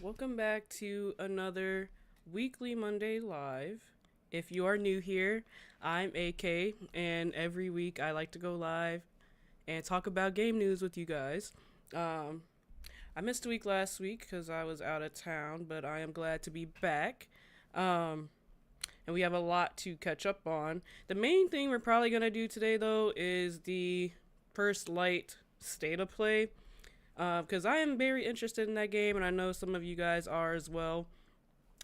Welcome back to another weekly Monday live. If you are new here, I'm AK, and every week I like to go live and talk about game news with you guys. I missed a week last week because I was out of town, but I am glad to be back. And we have a lot to catch up on. The main thing we're probably going to do today, though, is the First Light State of Play. Because I am very interested in that game, and I know some of you guys are as well.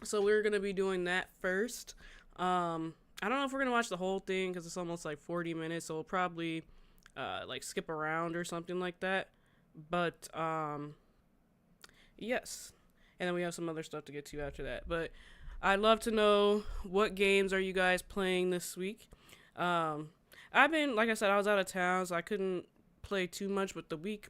So we're going to be doing that first. I don't know if we're going to watch the whole thing because it's almost like 40 minutes, so we'll probably like skip around or something like that. But yes. And then we have some other stuff to get to after that. But I'd love to know, what games are you guys playing this week? I've been, like I said, I was out of town, so I couldn't play too much, but the week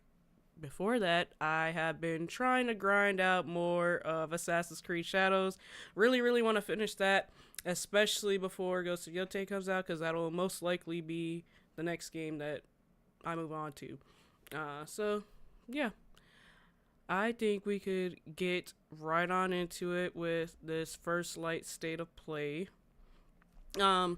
before that, I have been trying to grind out more of Assassin's Creed Shadows. Really want to finish that, especially before Ghost of Yotei comes out, because that will most likely be the next game that I move on to. So, yeah. I think we could get right on into it with this First Light State of Play. I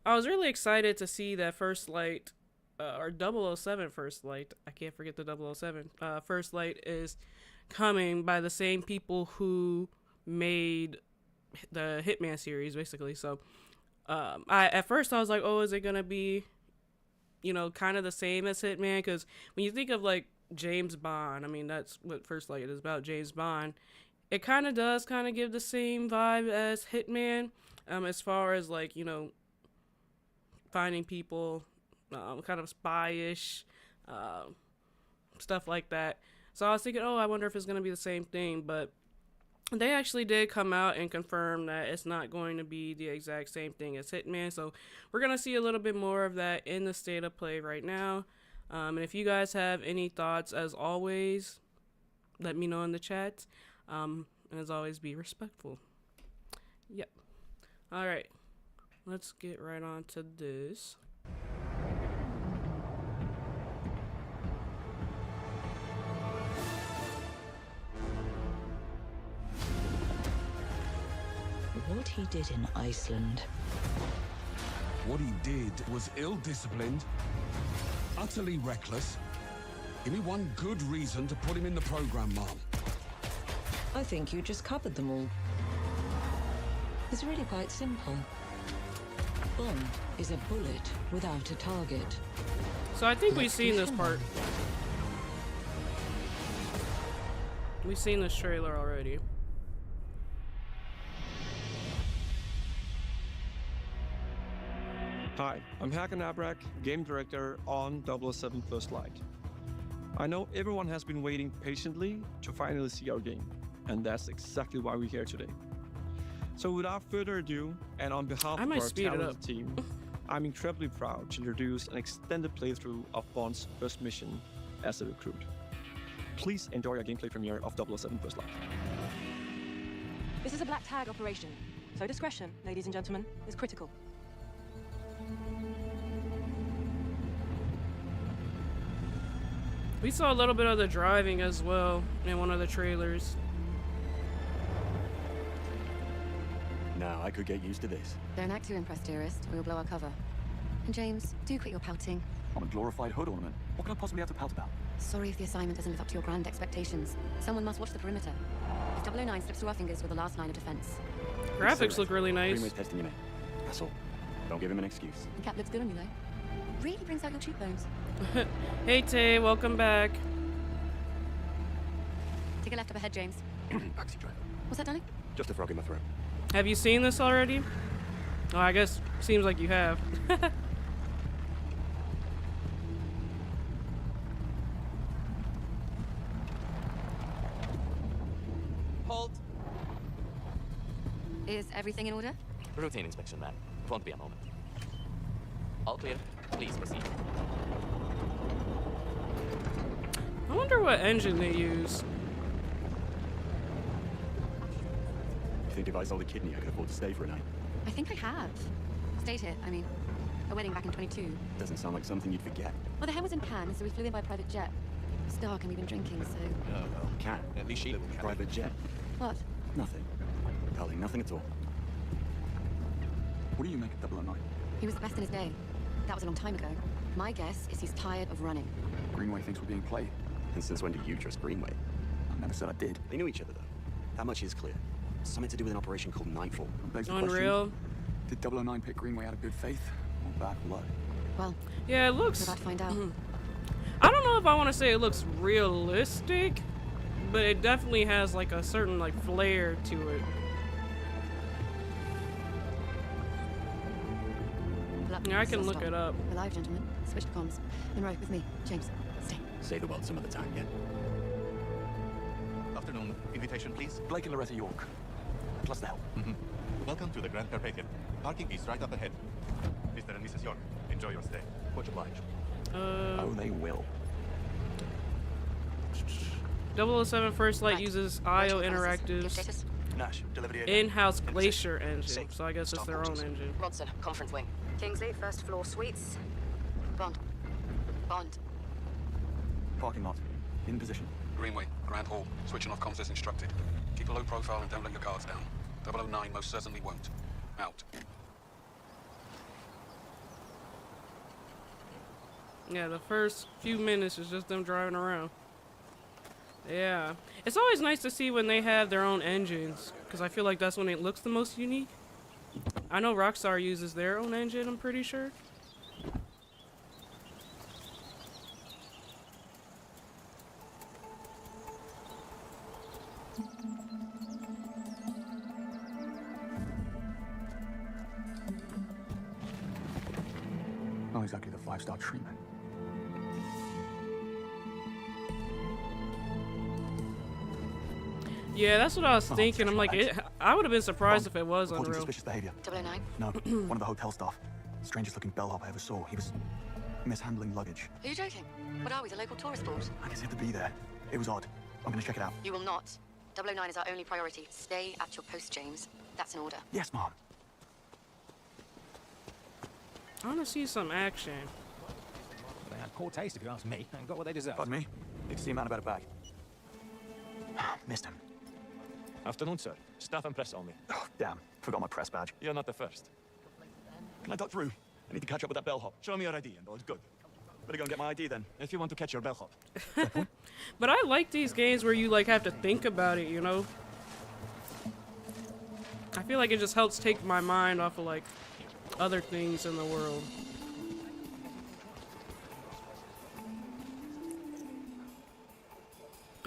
was really excited to see that First Light or 007 First Light, I can't forget the 007, First Light is coming by the same people who made the Hitman series, basically. So, at first I was like, oh, is it going to be, kind of the same as Hitman? Because when you think of, like, James Bond, I mean, that's what First Light is about, James Bond. It kind of does kind of give the same vibe as Hitman, as far as, like, finding people, kind of spy-ish, stuff like that. So I was thinking, I wonder if it's going to be the same thing, but they actually did come out and confirm that it's not going to be the exact same thing as Hitman. So we're going to see a little bit more of that in the State of Play right now. And if you guys have any thoughts, as always, let me know in the chat. And as always, be respectful. Yep. All right. Let's get right on to this. What he did in Iceland. What he did was ill-disciplined, utterly reckless. Give me one good reason to put him in the program, Mom. I think you just covered them all. It's really quite simple. Bond is a bullet without a target. So I think we've seen this part. We've seen this trailer already. Hi, I'm Hakan Abrak, Game Director on 007 First Light. I know everyone has been waiting patiently to finally see our game, and that's exactly why we're here today. So without further ado, and on behalf of our talented team, I'm incredibly proud to introduce an extended playthrough of Bond's first mission as a recruit. Please enjoy our gameplay premiere of 007 First Light. This is a black tag operation, so discretion, ladies and gentlemen, is critical. We saw a little bit of the driving as well in one of the trailers. Now I could get used to this. Don't act too impressed, dearest. We will blow our cover. And James, do quit your pouting. I'm a glorified hood ornament. What can I possibly have to pout about? Sorry if the assignment doesn't live up to your grand expectations. Someone must watch the perimeter. If 009 slips through our fingers, we're the last line of defense. Graphics look really nice. Greenway's testing you, mate. That's all. Don't give him an excuse. The cap looks good on you, though. Really brings out your cheekbones. Hey, Tay, welcome back. Take a left up ahead, James. Taxi driver. What's that, darling? Just a frog in my throat. Have you seen this already? Oh, I guess seems like you have. Halt! Is everything in order? Routine inspection, ma'am. Won't be a moment. All clear. Please proceed. I wonder what engine they use. You think if I sold a kidney, I could afford to stay for a night? I think I have. Stayed here, I mean, a wedding back in 22. Doesn't sound like something you'd forget. Well, the hair was in Cannes, so we flew in by private jet. It's dark and we've been drinking, so... Oh, well, cat. At least she lived in Private jet. What? Nothing. Darling, nothing at all. What do you make of 009? He was the best in his day. That was a long time ago. My guess is he's tired of running. Greenway thinks we're being played. And since when do you trust Greenway? I never said I did. They knew each other, though. That much is clear. Something to do with an operation called Nightfall. Begs the Unreal. question, did 009 pick Greenway out of good faith or bad blood? Well, Yeah, it we're looks. about to find out. I don't know if I want to say it looks realistic, but it definitely has like a certain like flair to it. Yeah, I can look it up. We're live, gentlemen. Switch to comms. Monroe, with me. James, stay. Say the world some other time, yeah? Afternoon. Invitation, please. Blake and Loretta York. Plus the help. Welcome to the Grand Carpathian. Parking is right up ahead. Mr. and Mrs. York, enjoy your stay. Much obliged. Oh, they will. 007 First Light uses IO Your Interactive's status? Nash, delivery in-house Glacier engine, so I guess it's their own engine. Ronson, conference wing. Kingsley, first floor suites. Bond. Bond. Parking lot. In position. Greenway, Grand Hall. Switching off comms as instructed. Keep a low profile and don't let your guards down. 009 most certainly won't. Out. Yeah, the first few minutes is just them driving around. Yeah. It's always nice to see when they have their own engines, because I feel like that's when it looks the most unique. I know Rockstar uses their own engine, I'm pretty sure. Not exactly the 5-star treatment. Yeah, that's what I was thinking. I'm like, I would have been surprised if it was Reporting Unreal. suspicious behavior. 009? No, one of the hotel staff. Strangest looking bellhop I ever saw. He was mishandling luggage. Are you joking? What are we, the local tourist board? I guess he had to be there. It was odd. I'm gonna check it out. You will not. 009 is our only priority. Stay at your post, James. That's an order. Yes, Mom. I want to see some action. They had poor taste, if you ask me, and got what they deserved. Pardon me? Need to see a man about a bag. Missed him. Afternoon, sir. Staff and press only. Oh, damn. Forgot my press badge. You're not the first. Can I duck through? I need to catch up with that bellhop. Show me your ID and all. Good. Better go and get my ID then, if you want to catch your bellhop. But I like these games where you like have to think about it, you know? I feel like it just helps take my mind off of like other things in the world.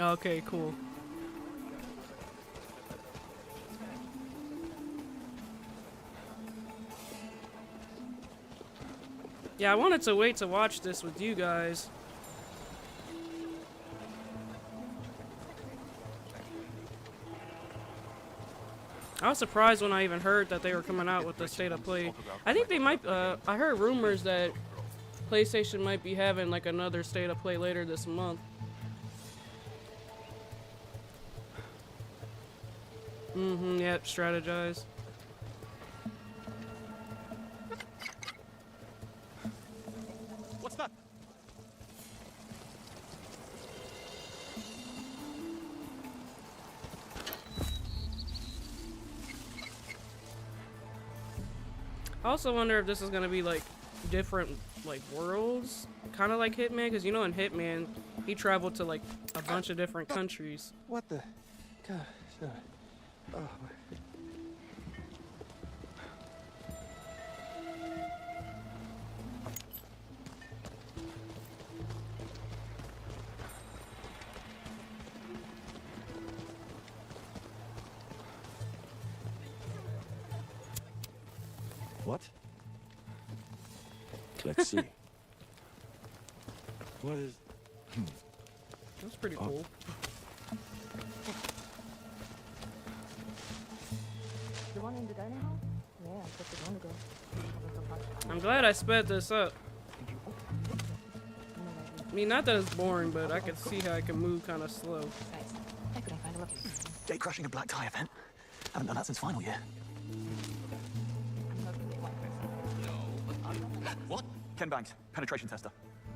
Okay, cool. Yeah, I wanted to wait to watch this with you guys. I was surprised when I even heard that they were coming out with the state of play. I think they might, I heard rumors that PlayStation might be having like another state of play later this month. Yep, strategize. What's that? I also wonder if this is gonna be like different like worlds, kind of like Hitman, because you know in Hitman he traveled to like a bunch of different countries. What the? God, sorry. Oh, What? Let's see. What is... That's pretty cool. The one in the dining hall? Yeah, I took it long ago. I'm glad I sped this up. I mean, not that it's boring, but I could see how I can move kind of slow. Thanks. I couldn't find a look. Day crashing a black tie event. Haven't done that since final year. I'm not really one person. What? Ken Banks, penetration tester.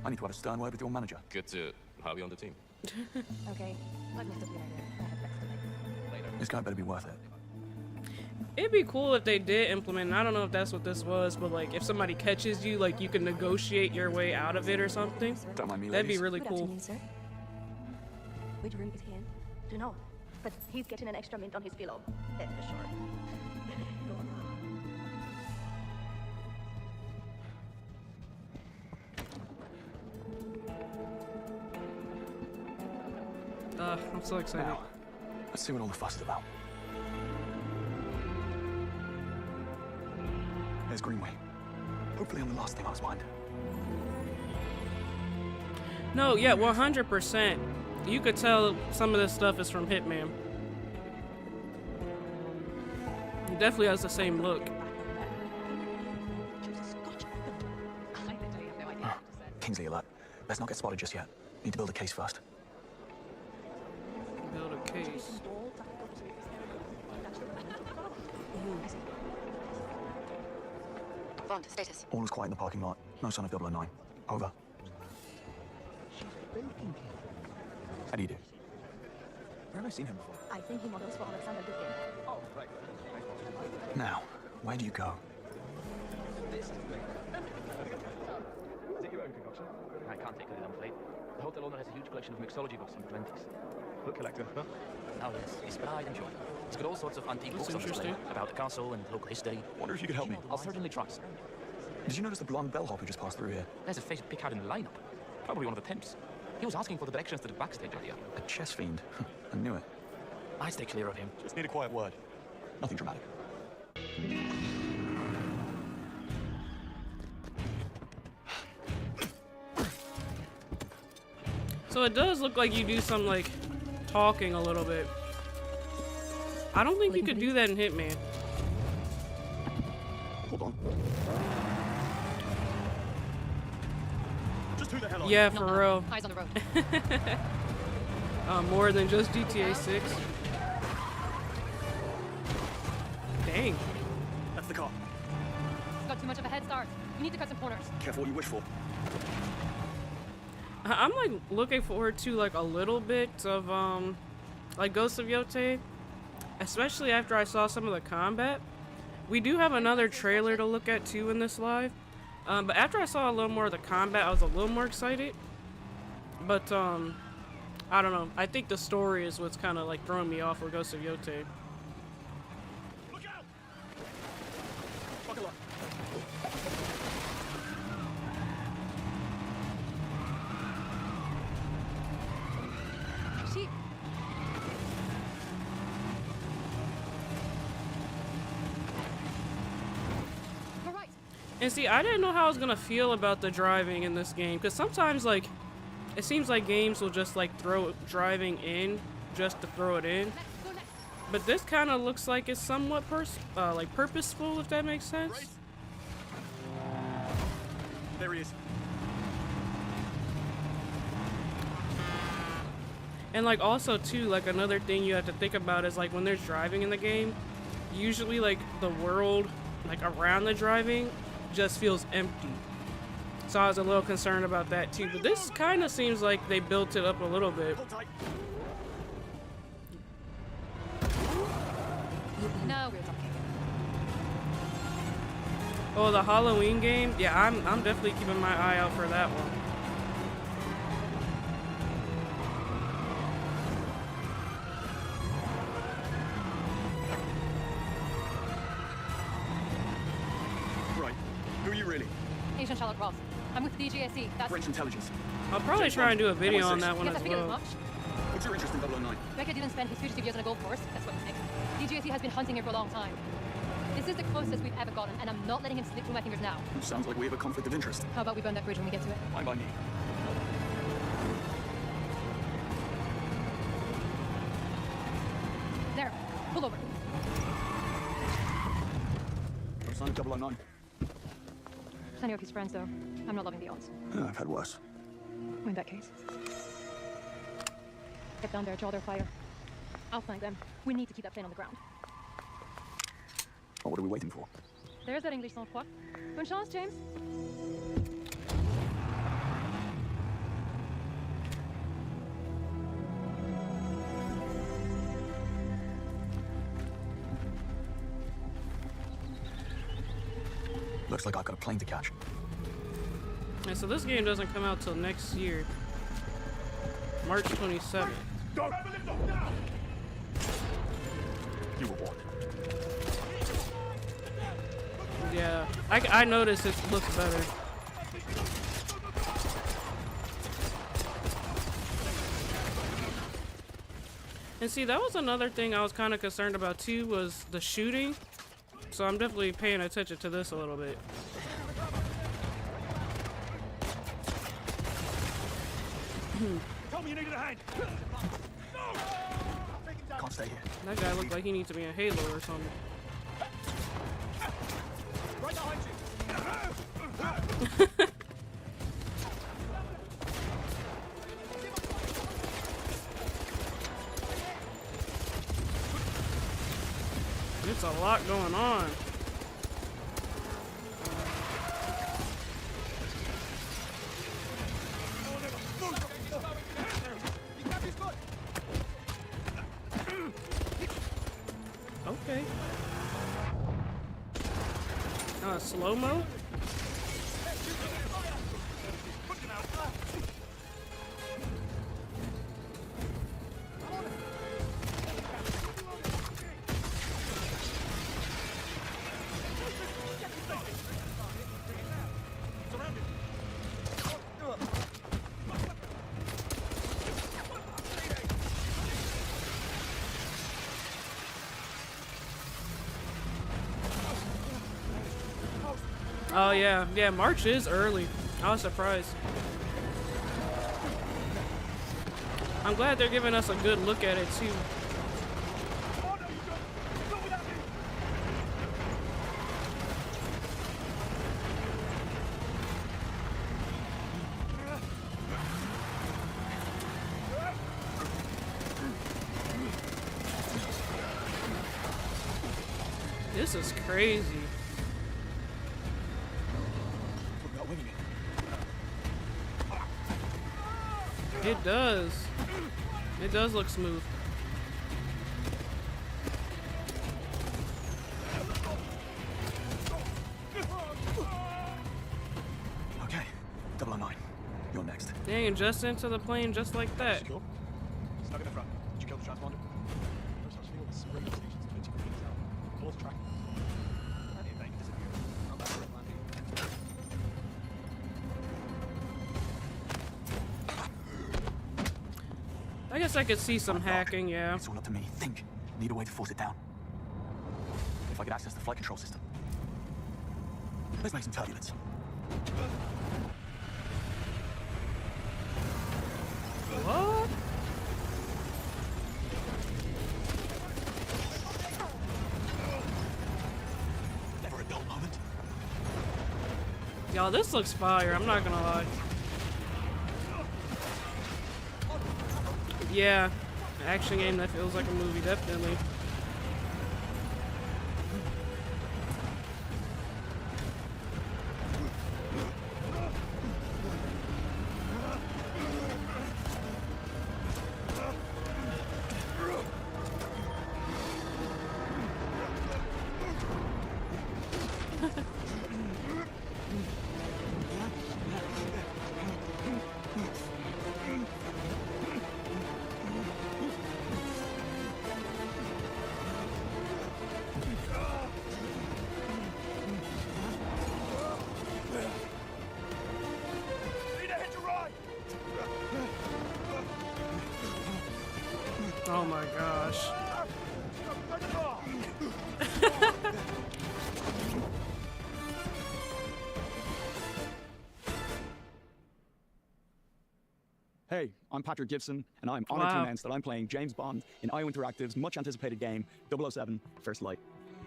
I need to have a stern word with your manager. Good to have you on the team. Okay, let me stop you right there. I have breakfast to make. This guy better be worth it. It'd be cool if they did implement, and I don't know if that's what this was, but like if somebody catches you, like you can negotiate your way out of it or something. Don't mind me, That'd be ladies. really Good cool. afternoon, sir. Which room is he in? Don't know, but he's getting an extra mint on his pillow. That's for sure. Go on. I'm so excited. Now, let's see what all the fuss is about. There's Greenway. Hopefully on the last thing on his mind. No, yeah, 100%. You could tell some of this stuff is from Hitman. He definitely has the same look. Kingsley alert. Let's not get spotted just yet. Need to build a case first. Build a case. Bond, status. All is quiet in the parking lot. No sign of 009. Over. How do you do? Where have I seen him before? I think he models for Alexander Dugin. Oh, right. Now, where do you go? I can't take it on plate. The hotel owner has a huge collection of mixology books from the 20s. Book collector, huh? Oh yes, it's pride and joy. He's got all sorts of antique That's books on display interesting. about the castle and local history. Wonder if you could help me. I'll certainly try, sir. Did you notice the blonde bellhop who just passed through here? There's a face to pick out in the lineup. Probably one of the temps. He was asking for the directions to the backstage area. A chess fiend. I knew it. I stay clear of him. Just need a quiet word. Nothing dramatic. So it does look like you do some like talking a little bit. I don't think you could do that in Hitman. Hold on. Just who the hell are Yeah, you? for real. Eyes on the road. More than just GTA 6. Dang. That's the car. Got too much of a head start. You need to cut some corners. Careful what you wish for. I'm like looking forward to like a little bit of like Ghost of Yotei, especially after I saw some of the combat. We do have another trailer to look at too in this live, but after I saw a little more of the combat, I was a little more excited. But I don't know. I think the story is what's kind of like throwing me off with Ghost of Yotei. Look out! Buckle up. She... We're right. And see, I didn't know how I was gonna feel about the driving in this game, because sometimes like it seems like games will just like throw driving in just to throw it in. Next, go next. But this kind of looks like it's somewhat like purposeful, if that makes sense. Right. There he is. And like also too, like another thing you have to think about is like when there's driving in the game, usually like the world like around the driving just feels empty. So I was a little concerned about that too. But this kind of seems like they built it up a little bit. Hold tight. No, we're talking. Oh, the Halloween game? Yeah, I'm definitely keeping my eye out for that one. Right. Who are you really? Agent Charlotte Ross. I'm with the DGSE. That's... French intelligence. I'll probably try and do a video on that one Yes, I as figured as well. much. What's your interest in 009? Becca didn't spend his fugitive years on a golf course. That's what you think. DGSE has been hunting him for a long time. This is the closest we've ever gotten, and I'm not letting him slip through my fingers now. Sounds like we have a conflict of interest. How about we burn that bridge when we get to it? Fine by me. There. Pull over. No sign of 009. Plenty of his friends, though. I'm not loving the odds. I've had worse. In that case. Get down there, draw their fire. I'll flank them. We need to keep that plane on the ground. Well, what are we waiting for? There's that English sang-froid. Bonne chance, James. Looks like I've got a plane to catch. And so this game doesn't come out till next year, March 27th. Go! You were warned. Yeah, I noticed it looks better. And see, that was another thing I was kind of concerned about too, was the shooting. So I'm definitely paying attention to this a little bit. Tell me you needed a hand. Can't stay here. That guy looked like he needs to be in Halo or something. Right behind you. It's a lot going on. Okay. Slow-mo? Oh yeah, yeah, March is early. I was surprised. I'm glad they're giving us a good look at it too. This is crazy. It does. It does look smooth. Okay, 009. You're next. Dang, and just into the plane just like that. Cool. Stuck in the front. Did you kill the transponder? No such thing as radio stations 20 meters out. Close track. Plenty of things disappeared. Not that for landing. I guess I could see some hacking, yeah. It's all up to me. Think. Need a way to force it down. If I could access the flight control system. Let's make some turbulence. What? Never a dull moment. Y'all, this looks fire, I'm not gonna lie. Yeah, action game that feels like a movie, definitely. Oh my gosh. Hey, I'm Patrick Gibson, and I'm honored to announce that I'm playing James Bond in IO Interactive's much-anticipated game, 007 First Light.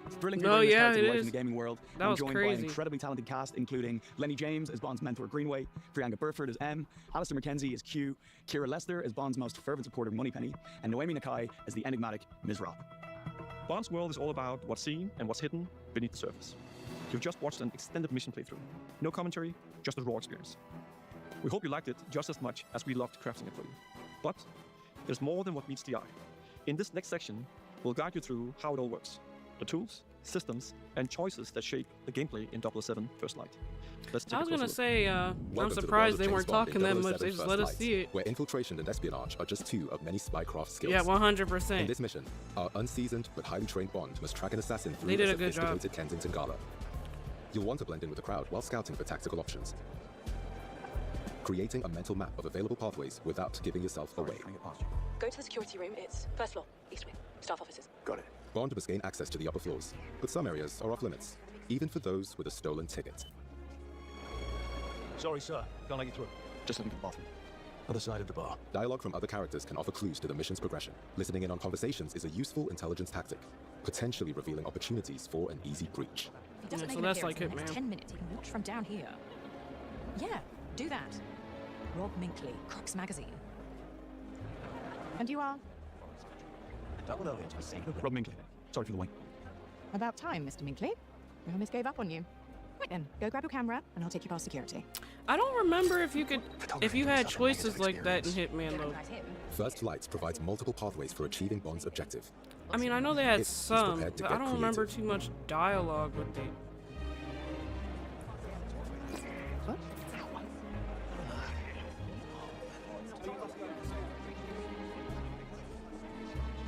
It's thrilling to bring this character to life in the gaming world. I'm joined by an incredibly talented cast, including Lenny James as Bond's mentor Greenway, Priyanka Burford as M, Alistair McKenzie as Q, Kira Lester as Bond's most fervent supporter Moneypenny, and Noemi Nakai as the enigmatic Ms. Rob. Bond's world is all about what's seen and what's hidden beneath the surface. You've just watched an extended mission playthrough. No commentary, just a raw experience. We hope you liked it just as much as we loved crafting it for you. But there's more than what meets the eye. In this next section, we'll guide you through how it all works. The tools, systems, and choices that shape the gameplay in 007 First Light. Let's take I was a closer gonna look. say, I'm surprised they weren't talking that much. They just let us see it. Where infiltration and espionage are just two of many spycraft skills. Yeah, 100%. In this mission, our unseasoned but highly trained Bond must track an assassin through They did a a good job. sophisticated Kensington gala. You'll want to blend in with the crowd while scouting for tactical options, creating a mental map of available pathways without giving yourself away. Go to the security room. It's first floor, east wing, staff offices. Got it. Bond must gain access to the upper floors, but some areas are off limits, even for those with a stolen ticket. Sorry, sir. Can't let you through. Just looking for the bathroom. Other side of the bar. Dialogue from other characters can offer clues to the mission's progression. Listening in on conversations is a useful intelligence tactic, potentially revealing opportunities for an easy breach. If he doesn't Yeah, make so an that's appearance like in the next Hitman. 10 minutes, he can watch from down here. Yeah, do that. Rob Minkley, Crux Magazine. And you are? Rob Minkley. Sorry for the wait. About time, Mr. Minkley. We almost gave up on you. Right then, go grab your camera, and I'll take you past security. I don't remember if you had choices like that in Hitman though. First Light provides multiple pathways for achieving Bond's objective. I mean, I know they had If he's some, prepared to but get I don't remember creative. too much dialogue with it. What?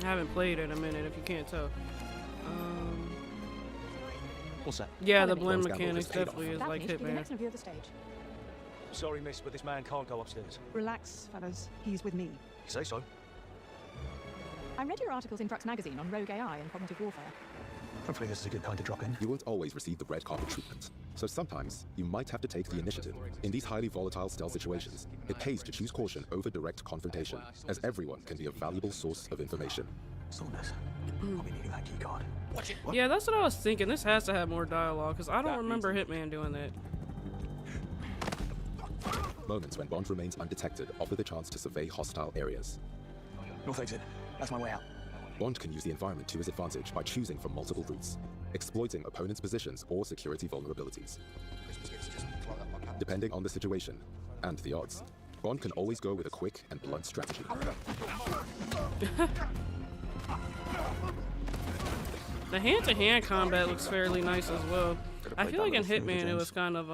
I haven't played it in a minute, if you can't tell. What's that? Yeah, the Follow me. blend Bond's gamble mechanics has paid definitely is That like needs to be the Hitman. next view of the stage. Sorry, miss, but this man can't go upstairs. Relax, fellas. He's with me. You say so? I read your articles in Crux Magazine on rogue AI and cognitive warfare. Hopefully this is a good time to drop in. You won't always receive the red carpet treatment, so sometimes you might have to take the initiative. In these highly volatile stealth situations, it pays to choose caution over direct confrontation, as everyone can be a valuable source of information. Saunders. I'll be needing that key card. Watch it. What? Yeah, that's what I was thinking. This has to have more dialogue, because I don't remember Hitman doing that. Moments when Bond remains undetected offer the chance to survey hostile areas. North exit. That's my way out. Bond can use the environment to his advantage by choosing from multiple routes, exploiting opponents' positions or security vulnerabilities. Depending on the situation and the odds, Bond can always go with a quick and blunt strategy. The hand-to-hand combat looks fairly nice as well. I feel like in Hitman it was kind of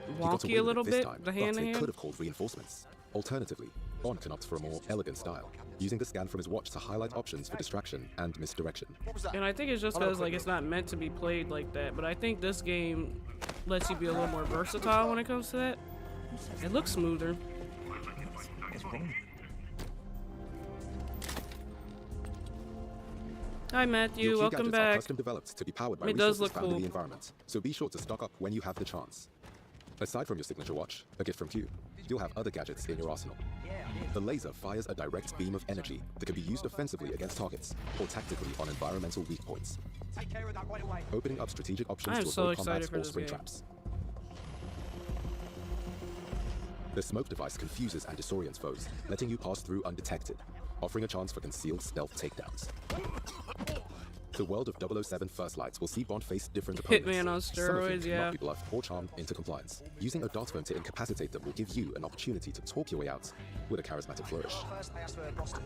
He got wonky away a with little it this bit, time, the but it hand-to-hand. could have called reinforcements. Alternatively, Bond can opt for a more elegant style, using the scan from his watch to highlight options for distraction and misdirection. And I think it's just because like it's not meant to be played like that, but I think this game lets you be a little more versatile when it comes to that. It looks smoother. Hi Matthew, Your key welcome gadgets are back. custom developed to be powered by It does resources look found in cool. the environment, so be sure to stock up when you have the chance. Aside from your signature watch, a gift from Q, you'll have other gadgets in your arsenal. The laser fires a direct beam of energy that can be used offensively against targets, or tactically on environmental weak points, opening up strategic options I am to so avoid excited combats for or this spring game. traps. The smoke device confuses and disorients foes, letting you pass through undetected, offering a chance for concealed stealth takedowns. The world of 007 First Light will see Bond face different opponents. Hitman on Some of whom steroids, yeah. cannot be bluffed or charmed into compliance. Using a dart phone to incapacitate them will give you an opportunity to talk your way out with a charismatic flourish.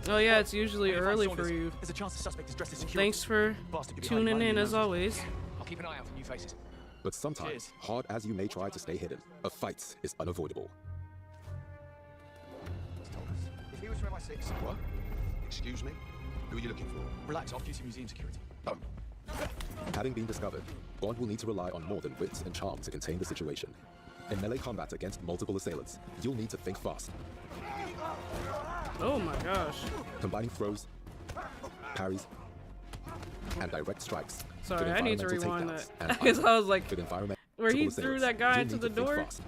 Oh yeah, it's usually early for you. There's a chance the suspect is dressed as security. Thanks for tuning in as always. I'll keep an eye out for new faces. But sometimes, hard as you may try to stay hidden, a fight is unavoidable. If he was from MI6. What? Excuse me? Who are you looking for? Relax, off-duty museum security. Oh. Having been discovered, Bond will need to rely on more than wit and charm to contain the situation. In melee combat against multiple assailants, you'll need to think fast. Oh my gosh. Combining throws, parries, and direct strikes. Sorry, with I need to environmental rewind takedowns that. and Because I was like, with environmental where he assailants, threw that guy you'll into need the to think door? fast.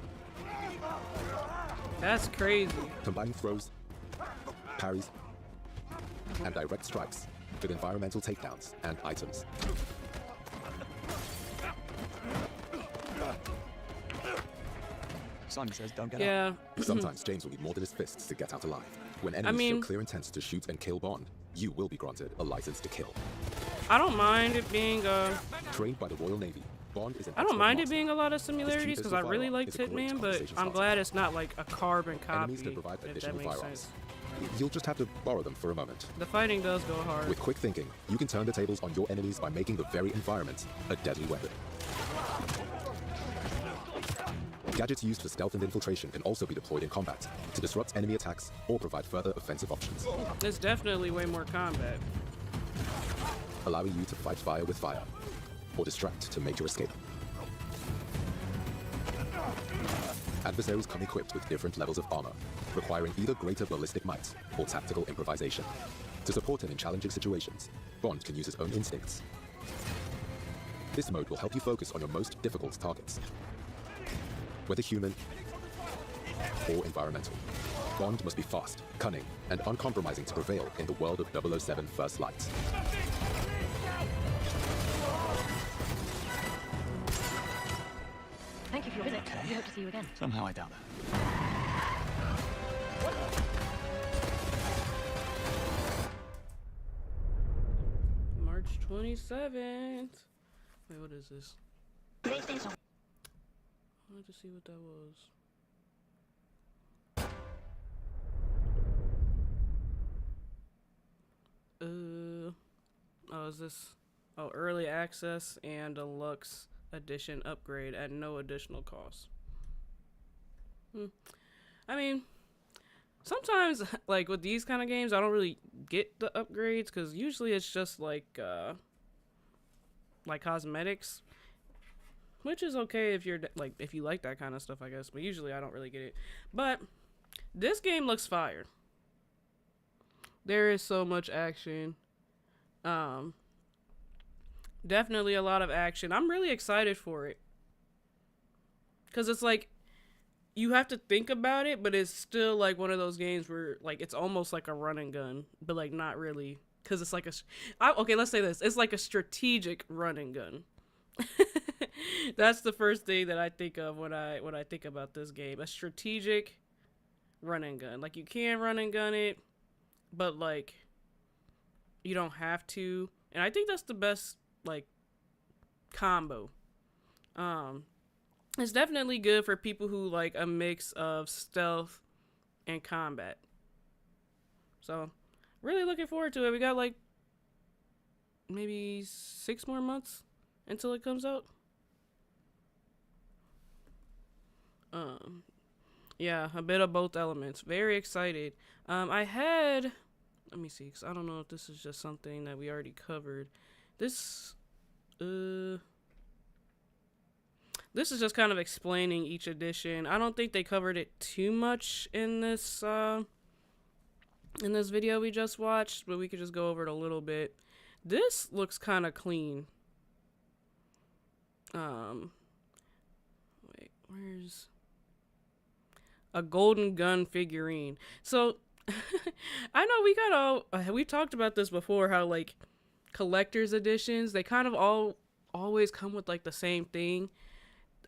That's crazy. Combining throws, parries, and direct strikes with environmental takedowns and items. Simon says don't get Yeah. Sometimes James will need more than his fists to get out alive. When enemies mean- show clear intent to shoot and kill Bond, you will be granted a license to kill. I don't mind it being Trained by the Royal Navy, Bond is an I don't expert mind it marksman. being a lot of His similarities cheapest because I really firearm liked is a great Hitman, but conversation I'm starter. glad it's not like a carbon copy. Enemies can provide If that additional makes firearms. sense. You'll just have to borrow them for a moment. The fighting does go hard. With quick thinking, you can turn the tables on your enemies by making the very environment a deadly weapon. Gadgets used for stealth and infiltration can also be deployed in combat to disrupt enemy attacks or provide further offensive options. There's definitely way more combat, allowing you to fight fire with fire or distract to make your escape. Adversaries come equipped with different levels of armor, requiring either greater ballistic might or tactical improvisation. To support him in challenging situations, Bond can use his own instincts. This mode will help you focus on your most difficult targets, whether human or environmental. Bond must be fast, cunning, and uncompromising to prevail in the world of 007 First Light. Thank you for your visit. We hope to see you again. Somehow I doubt that. March 27th. Wait, what is this? I wanted to see what that was. Oh, is this? Oh, early access and deluxe edition upgrade at no additional cost. I mean, sometimes, like, with these kind of games, I don't really get the upgrades, because usually it's just, like cosmetics. Which is okay if you're, like, if you like that kind of stuff, I guess. But usually I don't really get it. But this game looks fire. There is so much action. Definitely a lot of action. I'm really excited for it. Because it's like, you have to think about it, but it's still like one of those games where, like, it's almost like a run and gun. But, like, not really. Because it's like okay, let's say this. It's like a strategic run and gun. That's the first thing that I think of when I think about this game. A strategic run and gun. Like, you can run and gun it, but, like, you don't have to. And I think that's the best, like, combo. It's definitely good for people who like a mix of stealth and combat. So, really looking forward to it. We got, like, maybe 6 more months until it comes out. Yeah, a bit of both elements. Very excited. Let me see, because I don't know if this is just something that we already covered. This is just kind of explaining each edition. I don't think they covered it too much in this video we just watched, but we could just go over it a little bit. This looks kind of clean. Wait, where's a golden gun figurine? So I know we talked about this before, how, like, collector's editions, they kind of always come with, like, the same thing.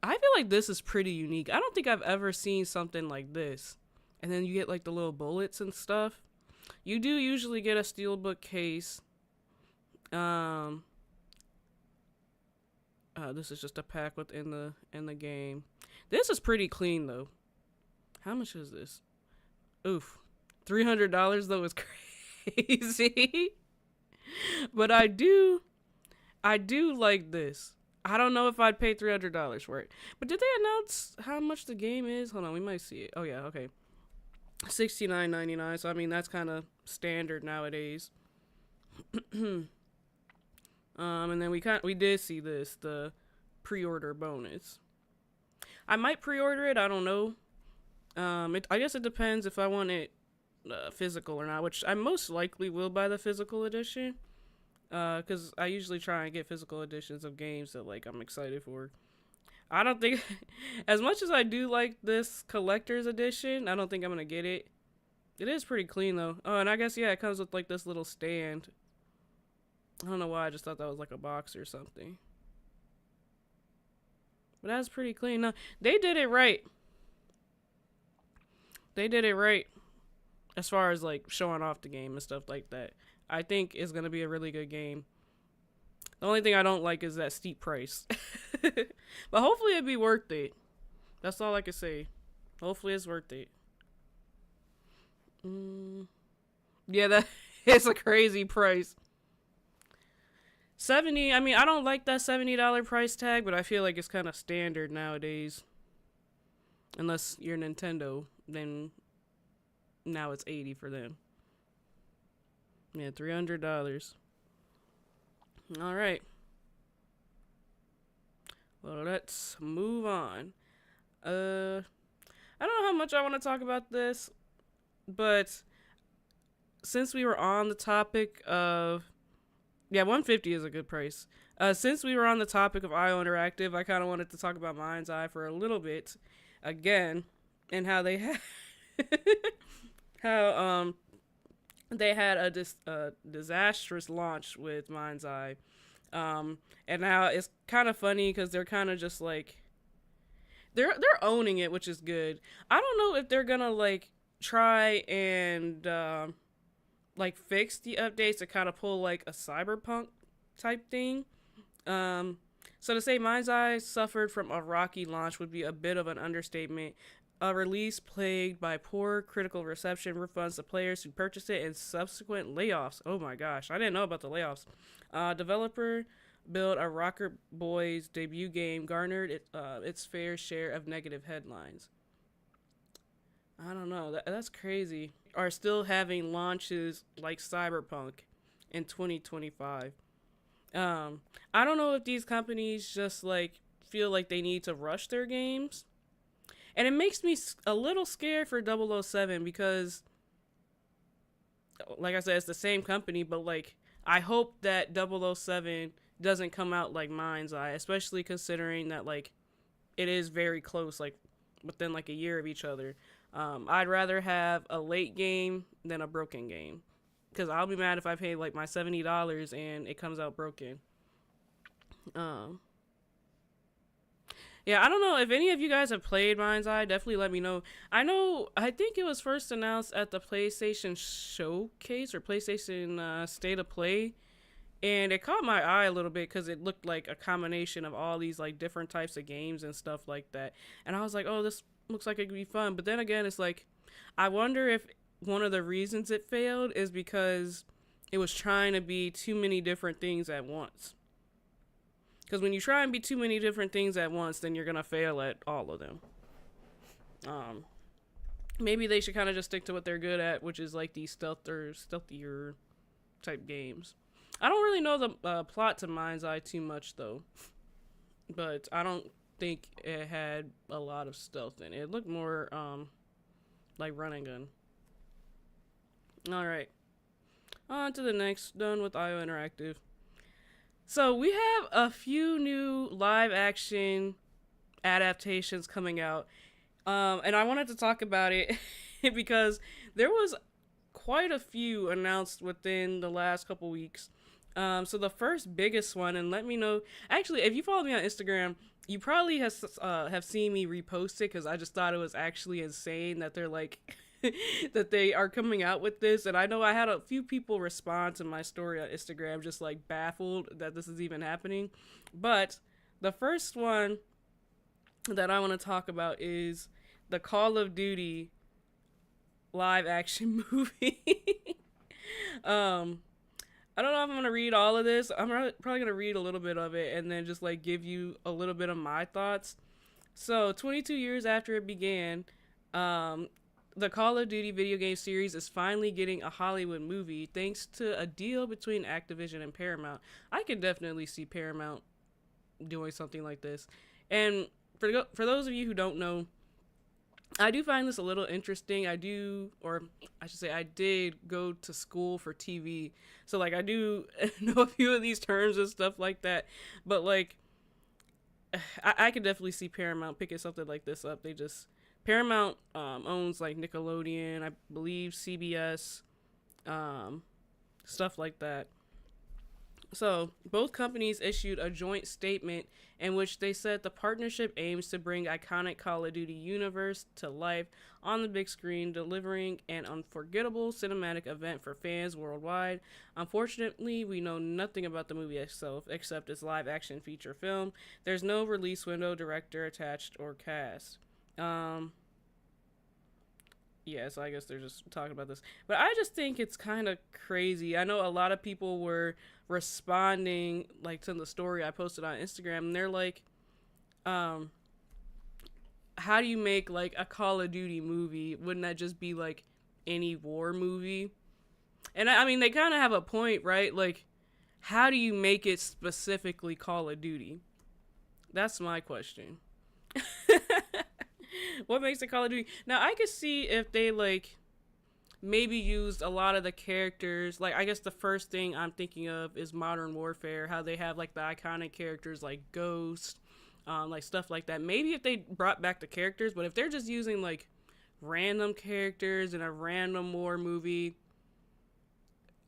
I feel like this is pretty unique. I don't think I've ever seen something like this. And then you get, like, the little bullets and stuff. You do usually get a steelbook case. This is just a pack within the game. This is pretty clean, though. How much is this? Oof. $300 though is crazy. But I do like this. I don't know if I'd pay $300 for it. But did they announce how much the game is? Hold on, we might see it. Oh yeah, okay. $69.99. So I mean, that's kind of standard nowadays. And then we did see this, the pre-order bonus. I might pre-order it. I don't know. I guess it depends if I want it physical or not, which I most likely will buy the physical edition. Because I usually try and get physical editions of games that, like, I'm excited for. I don't think, as much as I do like this collector's edition, I don't think I'm going to get it. It is pretty clean, though. Oh, and I guess, yeah, it comes with, like, this little stand. I don't know why, I just thought that was, like, a box or something. But that's pretty clean. No, they did it right. They did it right. As far as, like, showing off the game and stuff like that. I think it's going to be a really good game. The only thing I don't like is that steep price. But hopefully it'll be worth it. That's all I can say. Hopefully it's worth it. Yeah, that is a crazy price. 70, I mean, I don't like that $70 price tag, but I feel like it's kind of standard nowadays. Unless you're Nintendo, then now it's 80 for them. Yeah, $300. All right. Well, let's move on. I don't know how much I want to talk about this, but since we were on the topic of, yeah, 150 is a good price. Since we were on the topic of IO Interactive, I kind of wanted to talk about Mindseye for a little bit again, and how they had they had a disastrous launch with Mindseye. And now it's kind of funny because they're kind of just like, they're owning it, which is good. I don't know if they're gonna like try and like fix the updates to kind of pull like a cyberpunk type thing. So to say Mindseye suffered from a rocky launch would be a bit of an understatement. A release plagued by poor critical reception, refunds to players who purchased it, and subsequent layoffs. Oh my gosh, I didn't know about the layoffs. Developer built a Rocker Boys debut game garnered its fair share of negative headlines. I don't know, that's crazy. Are still having launches like Cyberpunk in 2025. I don't know if these companies just like feel like they need to rush their games. And it makes me a little scared for 007 because, like I said, it's the same company, but like, I hope that 007 doesn't come out like Mindseye, especially considering that like, it is very close, like within like a year of each other. I'd rather have a late game than a broken game, because I'll be mad if I pay like my $70 and it comes out broken. Yeah, I don't know if any of you guys have played Mindseye. Definitely let me know. I think it was first announced at the PlayStation Showcase or PlayStation State of Play, and it caught my eye a little bit because it looked like a combination of all these like different types of games and stuff like that. And I was like, oh, this looks like it could be fun. But then again, it's like, I wonder if one of the reasons it failed is because it was trying to be too many different things at once. Because when you try and be too many different things at once, then you're going to fail at all of them. Maybe they should kind of just stick to what they're good at, which is like these stealthier type games. I don't really know the plot to Mindseye too much, though. But I don't think it had a lot of stealth in it. It looked more like run and gun. Alright. On to the next. Done with IO Interactive. So we have a few new live action adaptations coming out. And I wanted to talk about it because there was quite a few announced within the last couple weeks. So the first biggest one, and let me know, actually, if you follow me on Instagram, you probably have seen me repost it because I just thought it was actually insane that they're like, that they are coming out with this. And I know I had a few people respond to my story on Instagram just like baffled that this is even happening. But the first one that I want to talk about is the Call of Duty live action movie. I don't know if I'm going to read all of this. I'm probably going to read a little bit of it and then just like give you a little bit of my thoughts. So 22 years after it began, the Call of Duty video game series is finally getting a Hollywood movie thanks to a deal between Activision and Paramount. I could definitely see Paramount doing something like this. And for those of you who don't know, I do find this a little interesting. I did go to school for TV. So like I do know a few of these terms and stuff like that. But like I could definitely see Paramount picking something like this up. Paramount owns like Nickelodeon, I believe CBS, stuff like that. So both companies issued a joint statement in which they said the partnership aims to bring iconic Call of Duty universe to life on the big screen, delivering an unforgettable cinematic event for fans worldwide. Unfortunately, we know nothing about the movie itself except its live action feature film. There's no release window, director attached, or cast. yeah, so I guess they're just talking about this. But I just think it's kind of crazy. I know a lot of people were responding like to the story I posted on Instagram, and they're like, how do you make like a Call of Duty movie? Wouldn't that just be like any war movie? And I mean, they kind of have a point, right? Like, how do you make it specifically Call of Duty? That's my question. What makes it Call of Duty? Now, I could see if they, like, maybe used a lot of the characters. Like, I guess the first thing I'm thinking of is Modern Warfare, how they have, like, the iconic characters like Ghost, like, stuff like that. Maybe if they brought back the characters, but if they're just using, like, random characters in a random war movie,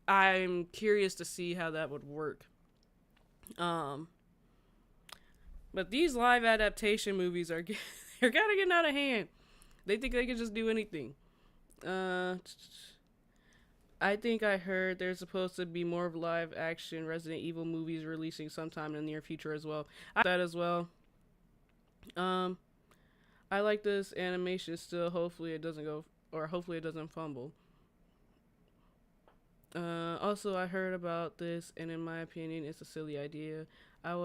I'm curious to see how that would work. But these live adaptation movies are they're kind of getting out of hand. They think they can just do anything. I think I heard there's supposed to be more of live action Resident Evil movies releasing sometime in the near future as well. I that as well. I like this animation still. Hopefully it doesn't fumble. Also, I heard about this, and in my opinion, it's a silly idea. It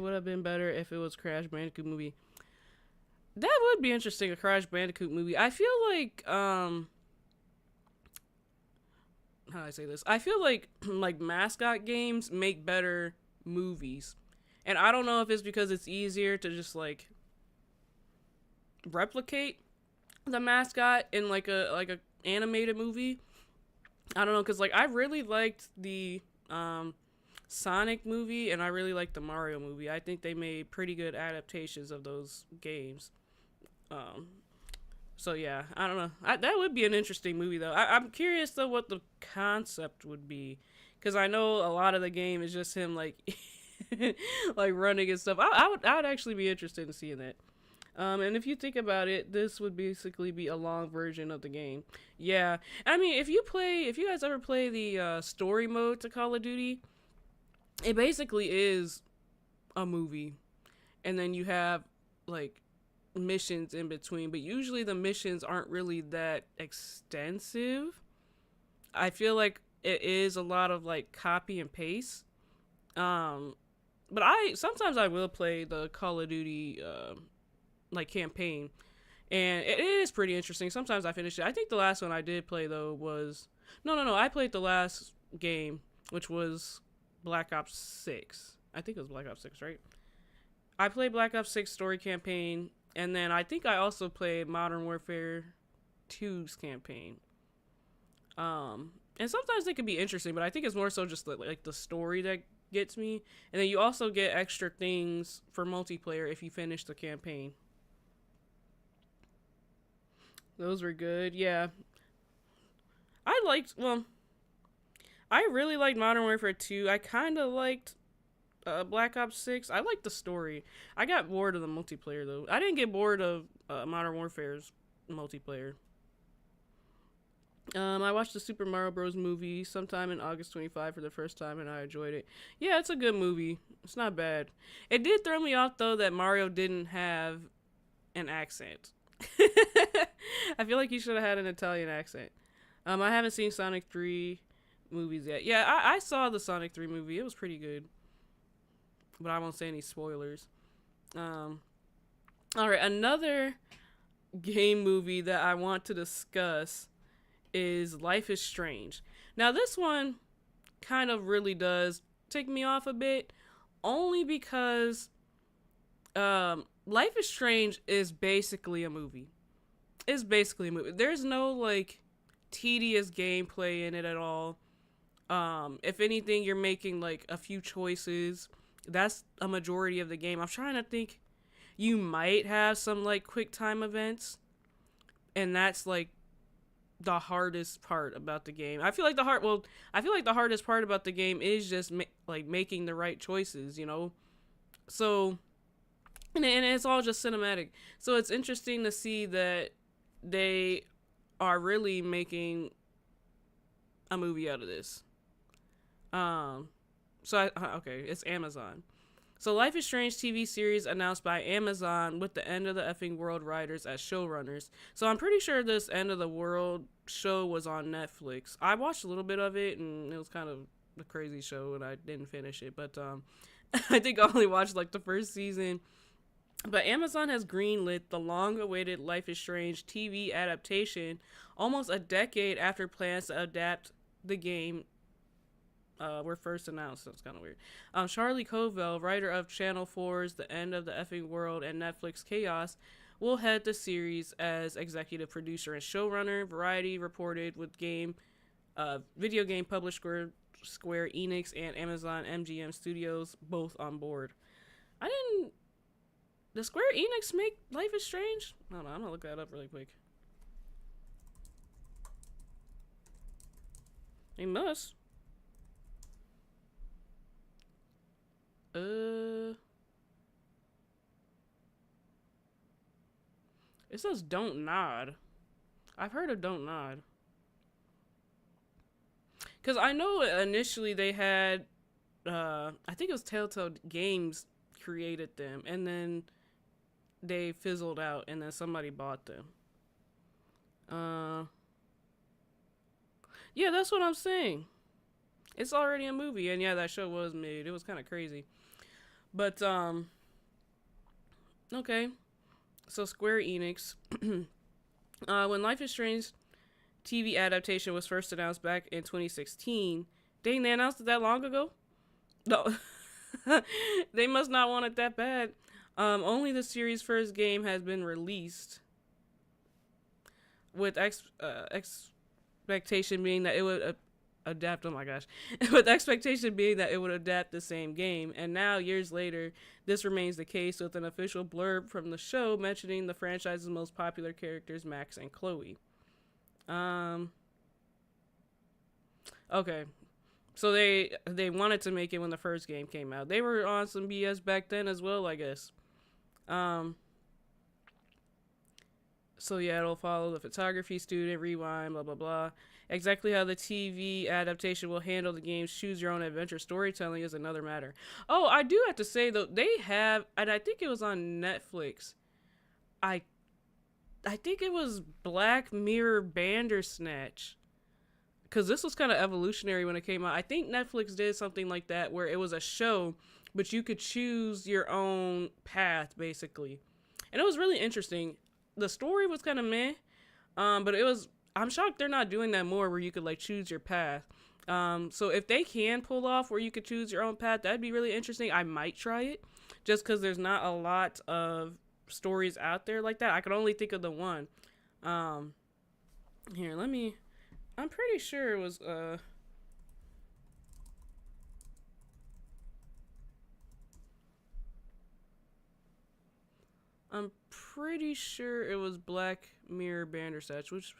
would have been better if it was Crash Bandicoot movie. That would be interesting, a Crash Bandicoot movie. I feel like, how do I say this? I feel like, like, mascot games make better movies. And I don't know if it's because it's easier to just, like, replicate the mascot in, like a animated movie. I don't know, because, like, I really liked the, Sonic movie, and I really like the Mario movie. I think they made pretty good adaptations of those games. So yeah, I don't know. That would be an interesting movie though. I'm curious though what the concept would be, because I know a lot of the game is just him like like running and stuff. I would actually be interested in seeing that. And if you think about it, this would basically be a long version of the game. Yeah, I mean, if you guys ever play the story mode to Call of Duty, it basically is a movie, and then you have like missions in between, but usually the missions aren't really that extensive. I feel like it is a lot of like copy and paste. But sometimes I will play the Call of Duty like campaign, and it is pretty interesting. Sometimes I finish it. I think the last one I did play though was no. I played the last game, which was Black Ops 6. I think it was Black Ops 6, right? I played Black Ops 6 story campaign, and then I think I also played Modern Warfare 2's campaign. And sometimes they can be interesting, but I think it's more so just like the story that gets me. And then you also get extra things for multiplayer if you finish the campaign. Those were good, yeah. I really liked Modern Warfare 2. I kind of liked Black Ops 6. I liked the story. I got bored of the multiplayer, though. I didn't get bored of Modern Warfare's multiplayer. I watched the Super Mario Bros. Movie sometime in August 25 for the first time, and I enjoyed it. Yeah, it's a good movie. It's not bad. It did throw me off, though, that Mario didn't have an accent. I feel like he should have had an Italian accent. I haven't seen Sonic 3 movies yet. Yeah, I saw the Sonic 3 movie. It was pretty good. But I won't say any spoilers. Alright, another game movie that I want to discuss is Life is Strange. Now, this one kind of really does take me off a bit, only because Life is Strange is basically a movie. It's basically a movie. There's no, like, tedious gameplay in it at all. If anything, you're making, like, a few choices. That's a majority of the game. I'm trying to think. You might have some, like, quick time events, and that's, like, the hardest part about the game. I feel like the hardest part about the game is just making the right choices, you know? So, and it's all just cinematic. So it's interesting to see that they are really making a movie out of this. Okay, it's Amazon. So Life is Strange TV series announced by Amazon with the End of the Effing World writers as showrunners. So I'm pretty sure this End of the World show was on Netflix. I watched a little bit of it and it was kind of a crazy show and I didn't finish it. But I think I only watched like the first season. But Amazon has greenlit the long-awaited Life is Strange TV adaptation almost a decade after plans to adapt the game were first announced. So it's kind of weird. Charlie Covell, writer of Channel 4's The End of the Effing World and Netflix Chaos, will head the series as executive producer and showrunner. Variety reported with video game publisher Square Enix and Amazon MGM Studios both on board. Does Square Enix make Life is Strange? I don't know. I'm gonna look that up really quick. They must. It says Don't Nod. I've heard of Don't Nod. Because I know initially they had, I think it was Telltale Games created them, and then they fizzled out, and then somebody bought them. Yeah, that's what I'm saying. It's already a movie, and yeah, that show was made. It was kind of crazy. But, okay. So Square Enix. When Life is Strange TV adaptation was first announced back in 2016, dang, they announced it that long ago? No. They must not want it that bad. Only the series' first game has been released, with expectation being that it would adapt. Oh my gosh. With expectation being that it would adapt the same game. And now, years later, this remains the case, with an official blurb from the show mentioning the franchise's most popular characters, Max and Chloe. Okay. So they wanted to make it when the first game came out. They were on some BS back then as well, I guess. So yeah, it'll follow the photography student, rewind, blah, blah, blah. Exactly how the TV adaptation will handle the game's choose-your-own-adventure storytelling is another matter. Oh, I do have to say, though, they have, and I think it was on Netflix, I think it was Black Mirror Bandersnatch. Because this was kind of evolutionary when it came out. I think Netflix did something like that where it was a show, but you could choose your own path, basically. And it was really interesting. The story was kind of meh, but it was, I'm shocked they're not doing that more where you could, like, choose your path. So if they can pull off where you could choose your own path, that'd be really interesting. I might try it, just because there's not a lot of stories out there like that. I could only think of the one. Here, I'm pretty sure it was, I'm pretty sure it was Black Mirror Bandersnatch, which,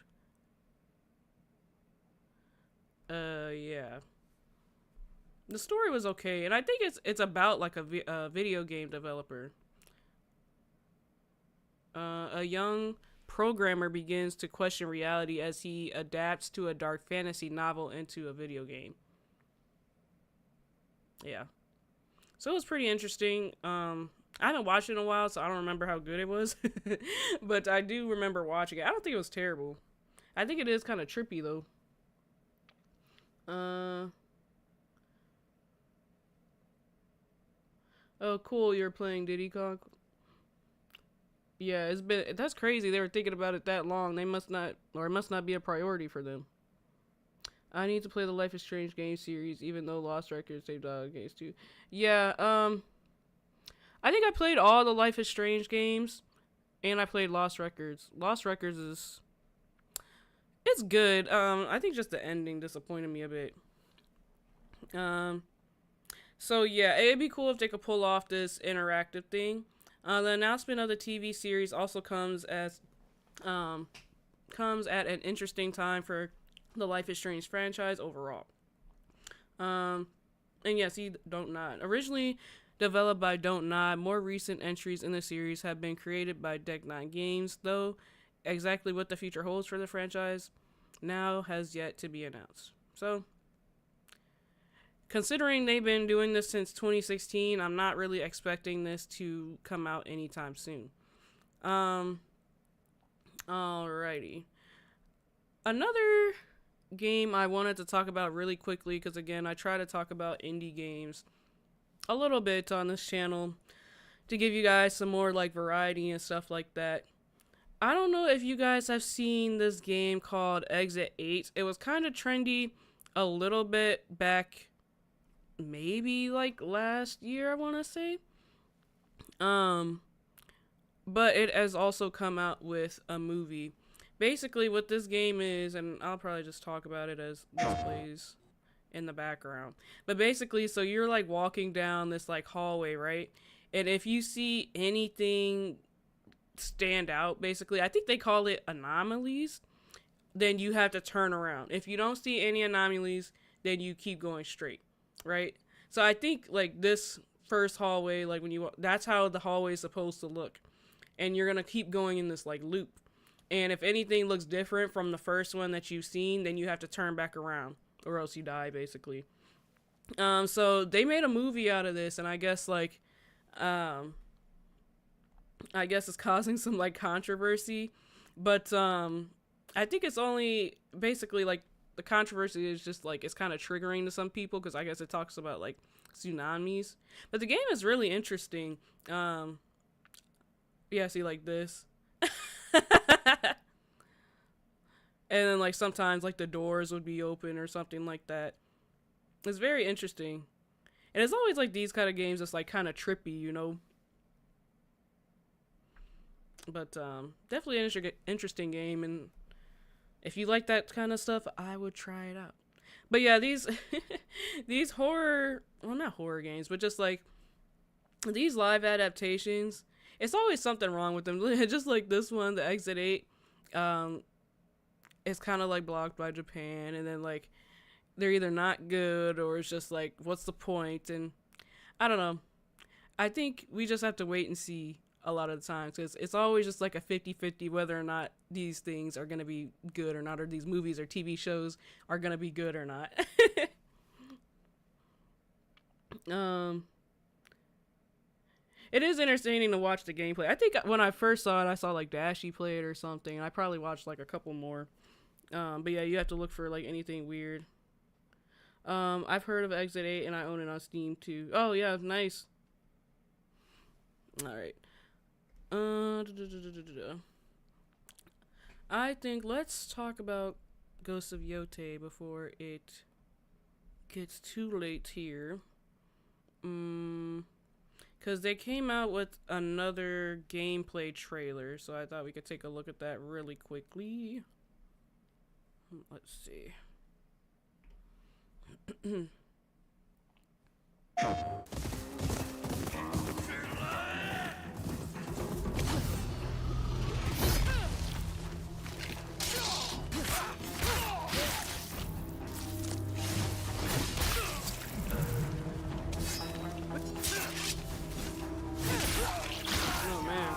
yeah. The story was okay, and I think it's about, like, a video game developer. A young programmer begins to question reality as he adapts to a dark fantasy novel into a video game. Yeah. So it was pretty interesting. I haven't watched it in a while, so I don't remember how good it was. But I do remember watching it. I don't think it was terrible. I think it is kind of trippy, though. Oh, cool. You're playing Diddy Kong. Yeah, that's crazy. They were thinking about it that long. They must not, or it must not be a priority for them. I need to play the Life is Strange game series, even though Lost Records saved games too. Yeah, I think I played all the Life is Strange games, and I played Lost Records. Lost Records it's good. I think just the ending disappointed me a bit. So yeah, it'd be cool if they could pull off this interactive thing. The announcement of the TV series also comes at an interesting time for the Life is Strange franchise overall. And yes, Don't Nod. Originally developed by Don't Nod, more recent entries in the series have been created by Deck 9 Games, though exactly what the future holds for the franchise now has yet to be announced. So, considering they've been doing this since 2016, I'm not really expecting this to come out anytime soon. Alrighty. Another game I wanted to talk about really quickly, because again, I try to talk about indie games a little bit on this channel to give you guys some more like variety and stuff like that. I don't know if you guys have seen this game called Exit 8. It was kind of trendy a little bit back, maybe like last year, I want to say. But it has also come out with a movie. Basically what this game is, and I'll probably just talk about it as this plays in the background. But basically, so you're like walking down this like hallway, right? And if you see anything stand out, basically, I think they call it anomalies, then you have to turn around. If you don't see any anomalies, then you keep going straight, right? So I think like this first hallway, like when you, that's how the hallway is supposed to look. And you're going to keep going in this like loop. And if anything looks different from the first one that you've seen, then you have to turn back around or else you die, basically. So they made a movie out of this, and I guess like, I guess it's causing some like controversy, but I think it's only basically like the controversy is just like it's kind of triggering to some people because I guess it talks about like tsunamis, but the game is really interesting. Yeah, see like this. And then like sometimes like the doors would be open or something like that. It's very interesting. And it's always like these kind of games that's like kind of trippy, you know. But definitely an interesting game, and if you like that kind of stuff, I would try it out. But yeah, these these horror, well, not horror games, but just like these live adaptations, it's always something wrong with them. Just like this one, the Exit 8, it's kind of like blocked by Japan, and then like they're either not good or it's just like, what's the point? And I don't know. I think we just have to wait and see a lot of the times, because it's always just like a 50-50 whether or not these things are going to be good or not, or these movies or TV shows are going to be good or not. It is entertaining to watch the gameplay. I think when I first saw it, I saw like Dashy play it or something, and I probably watched like a couple more. But yeah, you have to look for like anything weird. I've heard of Exit 8 and I own it on Steam too. Oh yeah, nice. Alright. I think let's talk about Ghosts of Yotei before it gets too late here. Because they came out with another gameplay trailer, so I thought we could take a look at that really quickly. Let's see. Oh man.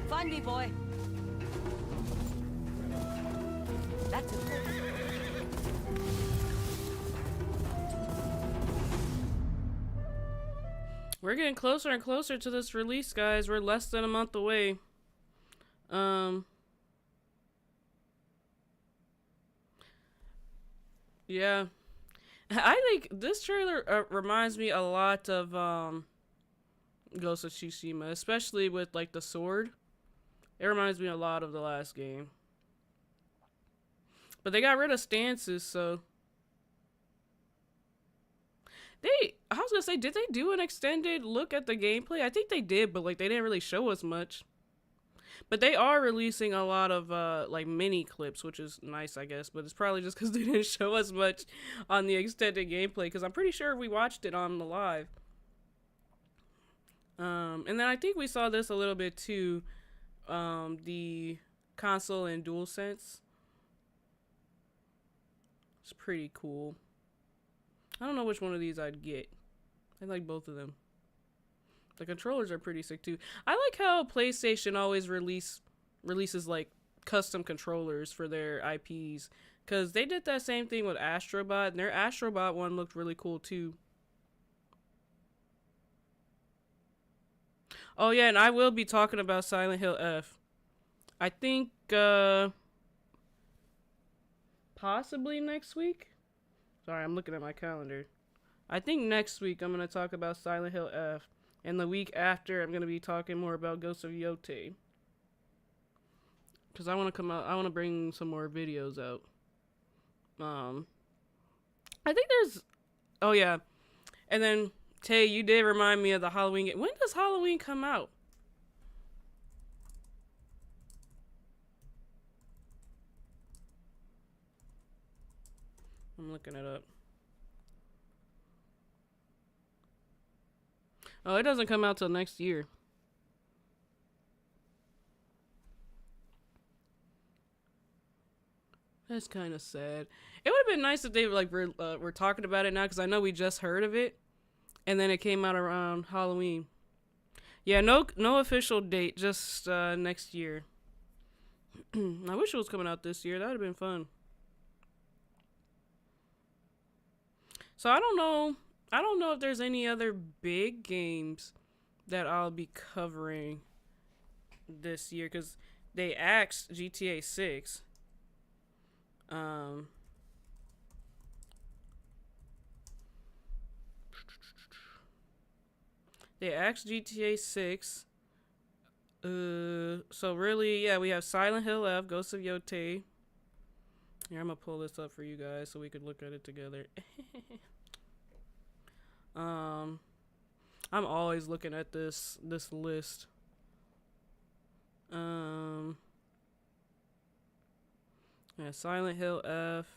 Find me, boy. That's it. We're getting closer and closer to this release, guys. We're less than a month away. Yeah. I think this trailer reminds me a lot of Ghost of Tsushima, especially with like the sword. It reminds me a lot of the last game. But they got rid of stances, so I was gonna say, did they do an extended look at the gameplay? I think they did, but like they didn't really show us much. But they are releasing a lot of like mini clips, which is nice, I guess. But it's probably just because they didn't show us much on the extended gameplay, because I'm pretty sure we watched it on the live. And then I think we saw this a little bit too. The console and DualSense. It's pretty cool. I don't know which one of these I'd get. I like both of them. The controllers are pretty sick too. I like how PlayStation always releases like custom controllers for their IPs, because they did that same thing with Astrobot, and their Astrobot one looked really cool too. Oh yeah, and I will be talking about Silent Hill F. I think possibly next week. Sorry, I'm looking at my calendar. I think next week I'm going to talk about Silent Hill F. And the week after I'm going to be talking more about Ghosts of Yotei. Because I want to bring some more videos out. I think there's... Oh yeah. And then, Tay, you did remind me of the Halloween game. When does Halloween come out? I'm looking it up. Oh, it doesn't come out till next year. That's kind of sad. It would have been nice if they were talking about it now, because I know we just heard of it, and then it came out around Halloween. Yeah, no official date, just next year. I wish it was coming out this year. That would have been fun. So I don't know if there's any other big games that I'll be covering this year, because they axed GTA 6. They axed GTA 6. So really, yeah, we have Silent Hill F, Ghosts of Yotei. Here, I'm gonna pull this up for you guys so we could look at it together. I'm always looking at this list. Yeah, Silent Hill F.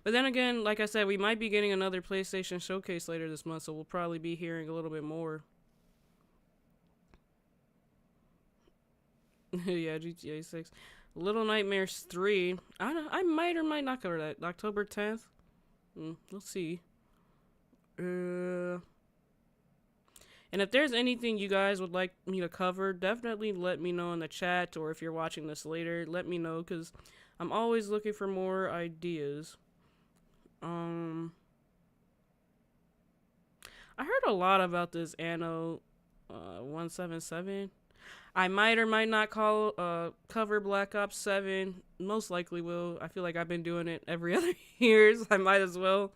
But then again, like I said, we might be getting another PlayStation showcase later this month, so we'll probably be hearing a little bit more. Yeah, GTA 6. Little Nightmares 3. I might or might not cover that. October 10th. We'll see. And if there's anything you guys would like me to cover, definitely let me know in the chat, or if you're watching this later, let me know, because I'm always looking for more ideas. I heard a lot about this Anno 177. I might or might not cover Black Ops 7. Most likely will. I feel like I've been doing it every other year, so I might as well.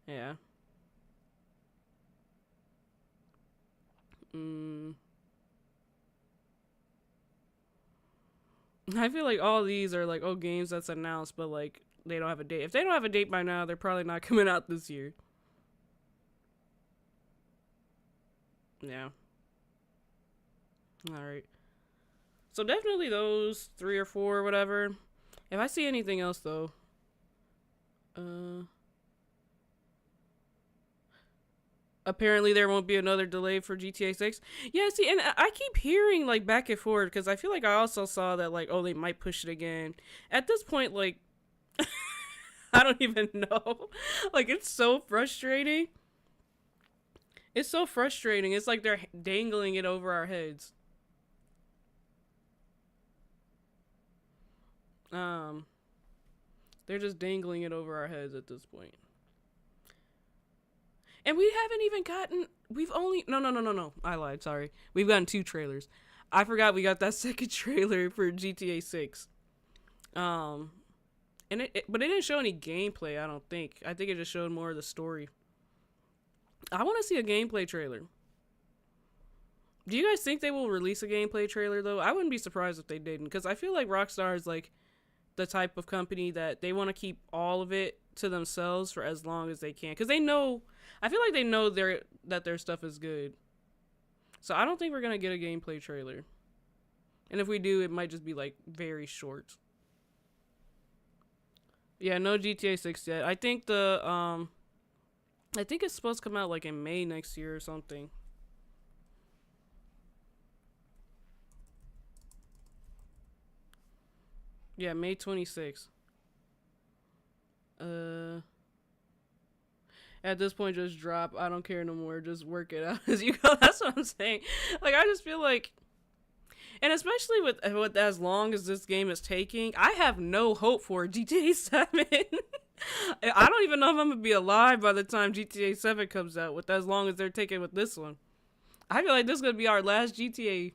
Yeah. I feel like all these are like, games that's announced, but like they don't have a date. If they don't have a date by now, they're probably not coming out this year. Yeah. Alright. So definitely those 3 or 4 or whatever. If I see anything else though, apparently there won't be another delay for GTA 6. Yeah, see, and I keep hearing like back and forth, because I feel like I also saw that like, they might push it again. At this point, like, I don't even know. Like, it's so frustrating. It's so frustrating. It's like they're dangling it over our heads. They're just dangling it over our heads at this point. And we haven't even gotten, no, I lied, sorry. We've gotten 2 trailers. I forgot we got that second trailer for GTA 6. But it didn't show any gameplay, I don't think. I think it just showed more of the story. I want to see a gameplay trailer. Do you guys think they will release a gameplay trailer, though? I wouldn't be surprised if they didn't, because I feel like Rockstar is, like, the type of company that they want to keep all of it to themselves for as long as they can. Because they know, I feel like they know that their stuff is good. So I don't think we're going to get a gameplay trailer. And if we do, it might just be, like, very short. Yeah, no GTA 6 yet. I think the I think it's supposed to come out like in May next year or something. Yeah, May 26th. At this point, just drop. I don't care no more. Just work it out as you go. That's what I'm saying. Like, I just feel like, and especially with as long as this game is taking, I have no hope for GTA 7. I don't even know if I'm gonna be alive by the time GTA 7 comes out. With as long as they're taking with this one, I feel like this is gonna be our last GTA.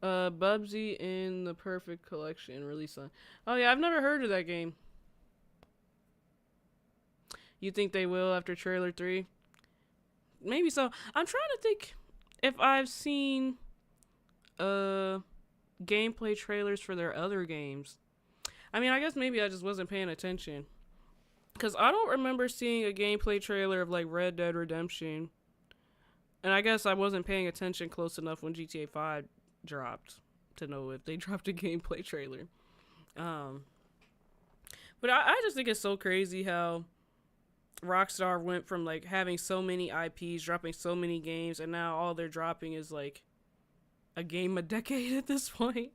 Bubsy in the Perfect Collection release on. Oh yeah, I've never heard of that game. You think they will after trailer 3? Maybe so. I'm trying to think if I've seen gameplay trailers for their other games. I mean, I guess maybe I just wasn't paying attention, because I don't remember seeing a gameplay trailer of like Red Dead Redemption, and I guess I wasn't paying attention close enough when GTA 5 dropped to know if they dropped a gameplay trailer. But I just think it's so crazy how Rockstar went from like having so many IPs, dropping so many games, and now all they're dropping is like a game a decade at this point.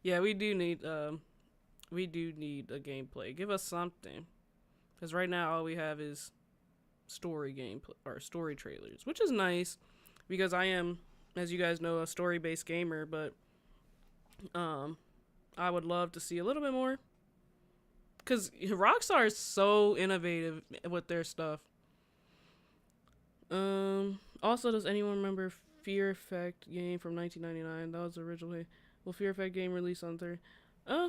Yeah, we do need a gameplay. Give us something, because right now all we have is story gameplay or story trailers, which is nice because I am, as you guys know, a story-based gamer, but I would love to see a little bit more, because Rockstar is so innovative with their stuff. Also, does anyone remember Fear Effect game from 1999? That was originally, well, Fear Effect game released on 3rd. I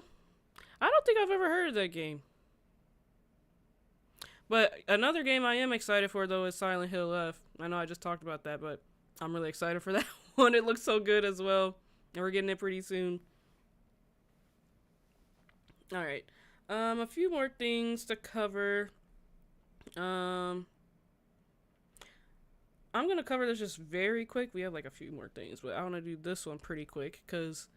don't think I've ever heard of that game. But another game I am excited for, though, is Silent Hill F. I know I just talked about that, but I'm really excited for that one. It looks so good as well, and we're getting it pretty soon. All right. A few more things to cover. I'm going to cover this just very quick. We have like a few more things, but I want to do this one pretty quick because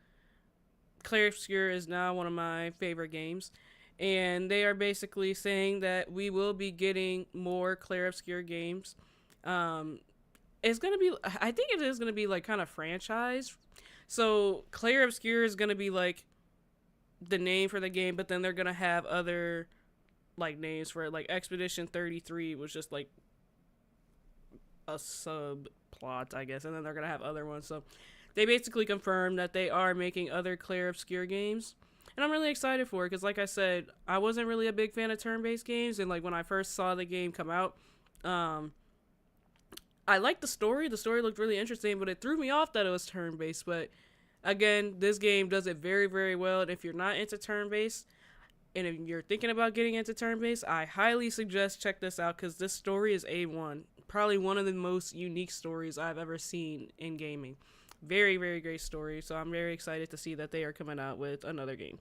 Clair Obscur is now one of my favorite games. And they are basically saying that we will be getting more Clair Obscur games. It's going to be, I think it is going to be like kind of franchise. So Clair Obscur is going to be like the name for the game, but then they're going to have other like names for it. Like Expedition 33 was just like a subplot, I guess. And then they're going to have other ones. So they basically confirmed that they are making other Clair Obscur games. And I'm really excited for it because, like I said, I wasn't really a big fan of turn-based games. And, like, when I first saw the game come out, I liked the story. The story looked really interesting, but it threw me off that it was turn-based. But, again, this game does it very, very well. And if you're not into turn-based, and if you're thinking about getting into turn-based, I highly suggest check this out because this story is A1. Probably one of the most unique stories I've ever seen in gaming. Very, very great story. So I'm very excited to see that they are coming out with another game.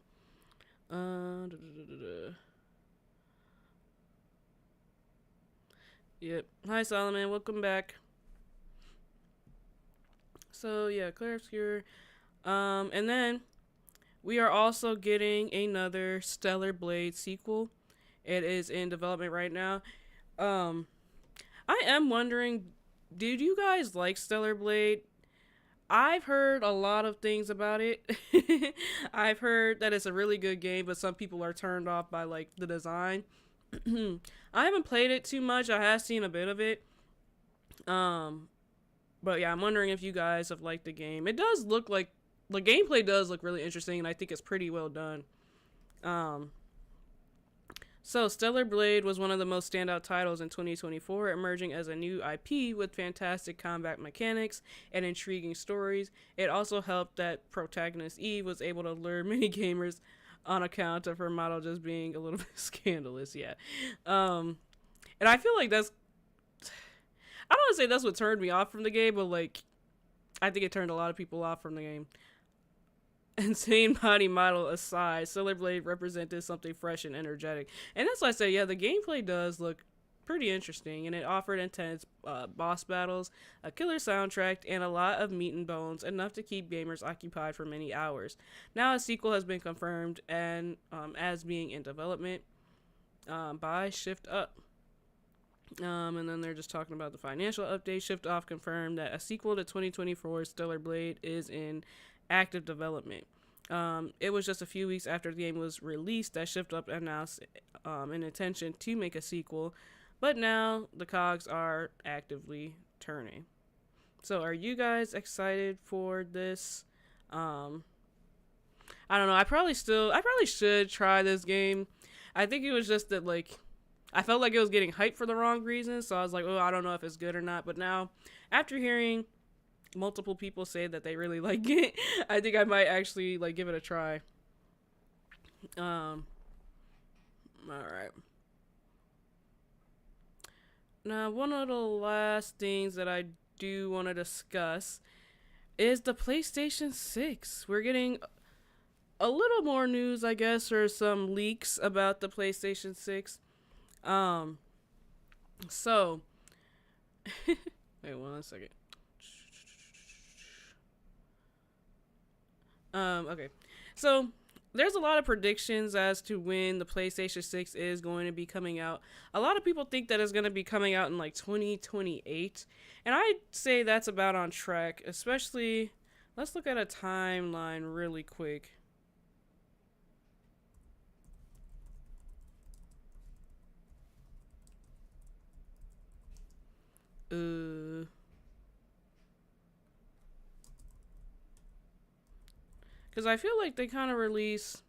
Yep. Hi, Solomon. Welcome back. So, yeah, Clair Obscur. And then we are also getting another Stellar Blade sequel. It is in development right now. I am wondering, did you guys like Stellar Blade? I've heard a lot of things about it. I've heard that it's a really good game, but some people are turned off by like the design. I haven't played it too much. I have seen a bit of it. But yeah, I'm wondering if you guys have liked the game. It does look like the gameplay does look really interesting, and I think it's pretty well done. So, Stellar Blade was one of the most standout titles in 2024, emerging as a new IP with fantastic combat mechanics and intriguing stories. It also helped that protagonist Eve was able to lure many gamers on account of her model just being a little bit scandalous, yeah. And I feel like that's, I don't want to say that's what turned me off from the game, but like, I think it turned a lot of people off from the game. Insane body model aside, Stellar Blade represented something fresh and energetic. And that's why I say, yeah, the gameplay does look pretty interesting, and it offered intense boss battles, a killer soundtrack, and a lot of meat and bones, enough to keep gamers occupied for many hours. Now a sequel has been confirmed and as being in development by Shift Up. And then they're just talking about the financial update. Shift Off confirmed that a sequel to 2024's Stellar Blade is in active development. It was just a few weeks after the game was released that Shift Up announced an intention to make a sequel, but now the cogs are actively turning. So are you guys excited for this? I don't know. I probably should try this game. I think it was just that, like, I felt like it was getting hyped for the wrong reasons, so I was like, oh, I don't know if it's good or not. But now, after hearing multiple people say that they really like it, I think I might actually, like, give it a try. All right. Now, one of the last things that I do want to discuss is the PlayStation 6. We're getting a little more news, I guess, or some leaks about the PlayStation 6. So, wait 1 second. Okay. So, there's a lot of predictions as to when the PlayStation 6 is going to be coming out. A lot of people think that it's going to be coming out in like 2028. And I'd say that's about on track, especially, let's look at a timeline really quick. Because I feel like they kind of release...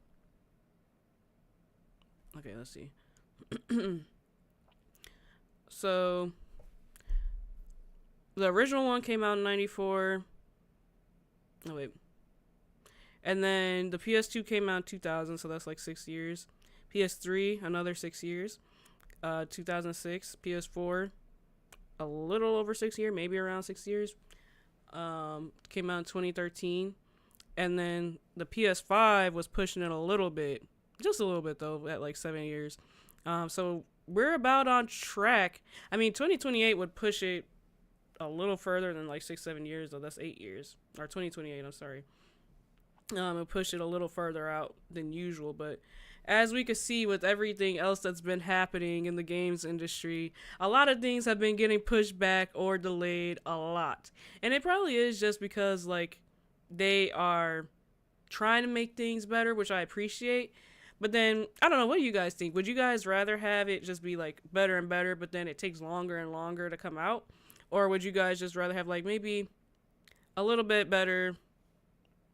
Okay, let's see. So, the original one came out in 94. Oh, wait. And then the PS2 came out in 2000, so that's like 6 years. PS3, another 6 years. 2006. PS4, a little over 6 years, maybe around 6 years. Came out in 2013. And then the PS5 was pushing it a little bit. Just a little bit, though, at like 7 years. So we're about on track. I mean, 2028 would push it a little further than like 6-7 years, though. That's 8 years. Or 2028, I'm sorry. It'll push it a little further out than usual. But as we can see with everything else that's been happening in the games industry, a lot of things have been getting pushed back or delayed a lot. And it probably is just because, like, they are trying to make things better, which I appreciate. But then, I don't know, what do you guys think? Would you guys rather have it just be, like, better and better, but then it takes longer and longer to come out? Or would you guys just rather have, like, maybe a little bit better,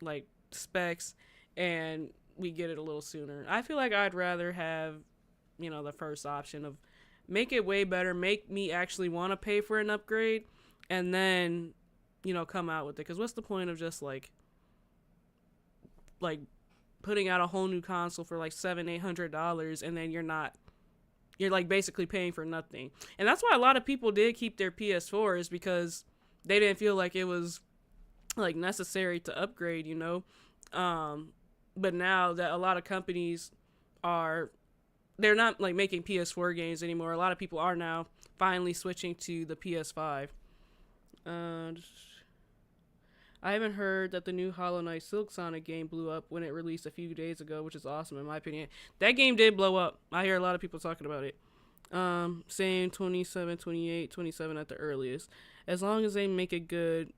like, specs and we get it a little sooner? I feel like I'd rather have, you know, the first option of make it way better, make me actually want to pay for an upgrade, and then, you know, come out with it. Because what's the point of just like putting out a whole new console for like $700-800 and then you're like basically paying for nothing. And that's why a lot of people did keep their PS4s, because they didn't feel like it was like necessary to upgrade, you know. But now that a lot of companies they're not like making PS4 games anymore. A lot of people are now finally switching to the PS5. I haven't heard that the new Hollow Knight Silk Sonic game blew up when it released a few days ago, which is awesome in my opinion. That game did blow up. I hear a lot of people talking about it. Saying 27, 28, 27 at the earliest. As long as they make it good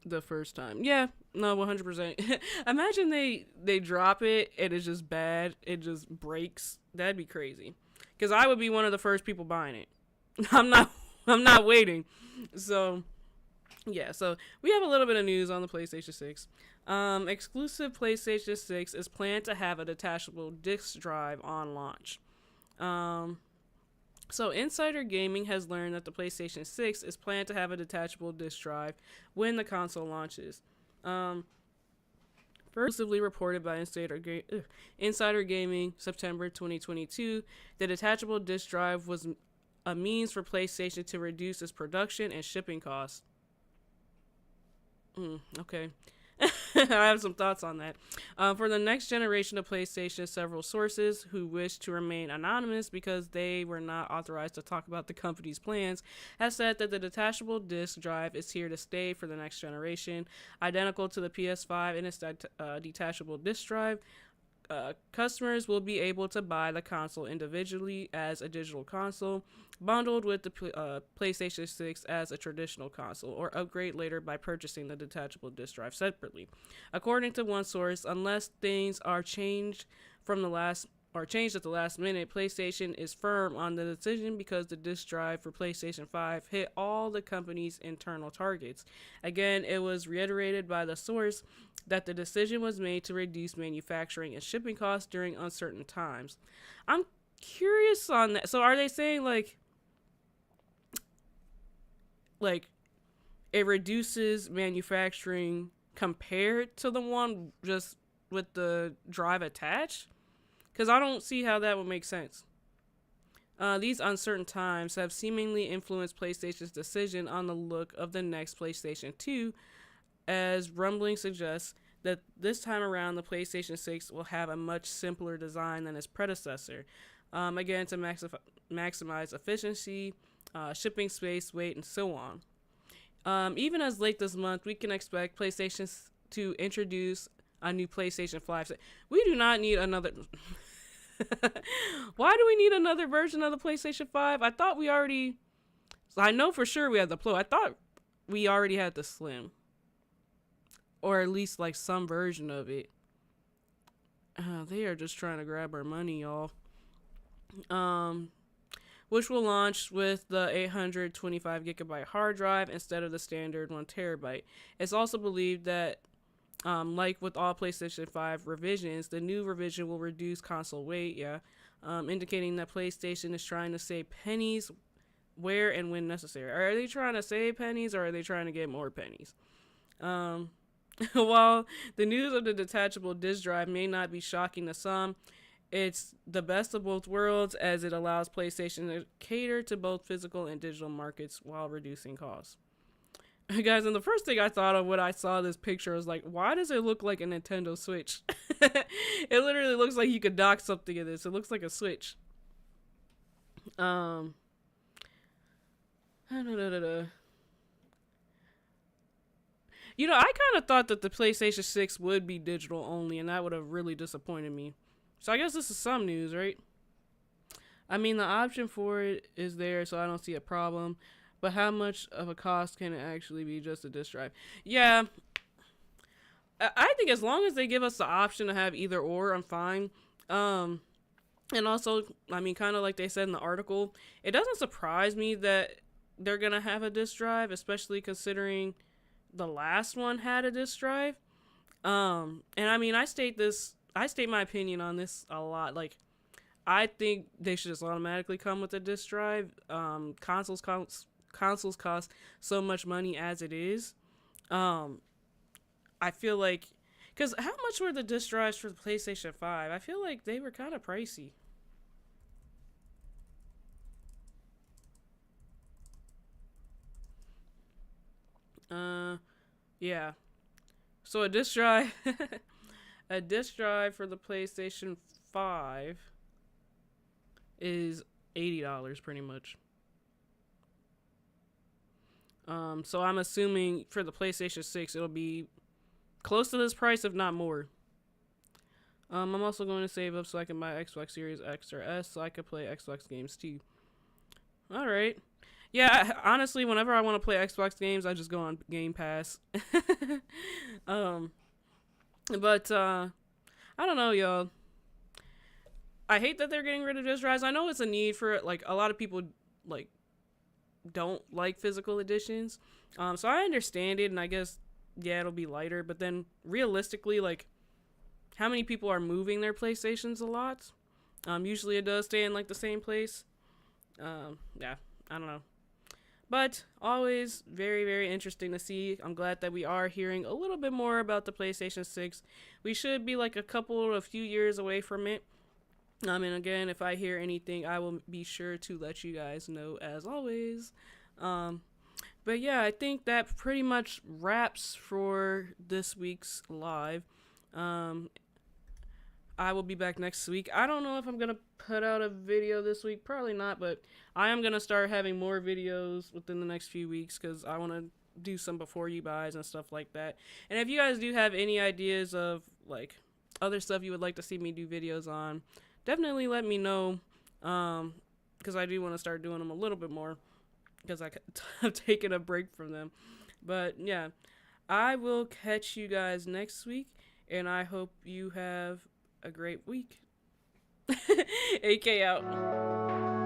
the first time. Yeah, no, 100%. Imagine they drop it and it's just bad. It just breaks. That'd be crazy. Because I would be one of the first people buying it. I'm not waiting. So... yeah, so we have a little bit of news on the PlayStation 6. Exclusive PlayStation 6 is planned to have a detachable disc drive on launch. So Insider Gaming has learned that the PlayStation 6 is planned to have a detachable disc drive when the console launches. Exclusively reported by Insider Gaming, September 2022, the detachable disc drive was a means for PlayStation to reduce its production and shipping costs. Okay. I have some thoughts on that. For the next generation of PlayStation, several sources who wish to remain anonymous because they were not authorized to talk about the company's plans have said that the detachable disc drive is here to stay for the next generation, identical to the PS5 and its detachable disc drive. Customers will be able to buy the console individually as a digital console, bundled with the PlayStation 6 as a traditional console, or upgrade later by purchasing the detachable disc drive separately. According to one source, unless things are changed changed at the last minute, PlayStation is firm on the decision because the disc drive for PlayStation 5 hit all the company's internal targets. Again, it was reiterated by the source that the decision was made to reduce manufacturing and shipping costs during uncertain times. I'm curious on that. So are they saying like it reduces manufacturing compared to the one just with the drive attached? Because I don't see how that would make sense. These uncertain times have seemingly influenced PlayStation's decision on the look of the next PlayStation 2, as rumbling suggests that this time around the PlayStation 6 will have a much simpler design than its predecessor. Again, to maximize efficiency, shipping space, weight, and so on. Even as late this month, we can expect PlayStation to introduce a new PlayStation 5. We do not need another... Why do we need another version of the PlayStation 5? I thought we already... I know for sure we had the Pro. I thought we already had the Slim. Or at least like some version of it. They are just trying to grab our money, y'all. Which will launch with the 825 gigabyte hard drive instead of the standard 1 terabyte. It's also believed that like with all PlayStation 5 revisions, the new revision will reduce console weight, indicating that PlayStation is trying to save pennies where and when necessary. Are they trying to save pennies or are they trying to get more pennies? While the news of the detachable disc drive may not be shocking to some, it's the best of both worlds as it allows PlayStation to cater to both physical and digital markets while reducing costs. Guys, and the first thing I thought of when I saw this picture was like, why does it look like a Nintendo Switch? It literally looks like you could dock something in this. It looks like a Switch. You know, I kind of thought that the PlayStation 6 would be digital only, and that would have really disappointed me. So I guess this is some news, right? I mean, the option for it is there, so I don't see a problem. But how much of a cost can it actually be just a disc drive? Yeah, I think as long as they give us the option to have either or, I'm fine. And also, I mean, kind of like they said in the article, it doesn't surprise me that they're going to have a disc drive, especially considering the last one had a disc drive. And I mean, I state my opinion on this a lot. Like, I think they should just automatically come with a disc drive. Consoles cost so much money as it is. I feel like, because how much were the disc drives for the PlayStation 5? I feel like they were kind of pricey. Yeah. So a disc drive, a disc drive for the PlayStation 5 is $80 pretty much. So I'm assuming for the PlayStation 6 it'll be close to this price, if not more. I'm also going to save up so I can buy Xbox Series X or S so I can play Xbox games too. Alright. Yeah, honestly, whenever I want to play Xbox games, I just go on Game Pass. But I don't know, y'all. I hate that they're getting rid of disc drives. I know it's a need for it. Like, a lot of people, like, don't like physical editions. So I understand it, and I guess, yeah, it'll be lighter. But then, realistically, like, how many people are moving their PlayStations a lot? Usually it does stay in, like, the same place. Yeah, I don't know. But always very, very interesting to see. I'm glad that we are hearing a little bit more about the PlayStation 6. We should be like a few years away from it. And again, if I hear anything, I will be sure to let you guys know as always. But yeah, I think that pretty much wraps for this week's live. I will be back next week. I don't know if I'm going to put out a video this week. Probably not, but I am going to start having more videos within the next few weeks because I want to do some before you buys and stuff like that. And if you guys do have any ideas of like other stuff you would like to see me do videos on, definitely let me know, because I do want to start doing them a little bit more because I've taken a break from them. But yeah, I will catch you guys next week, and I hope you have a great week. AK out.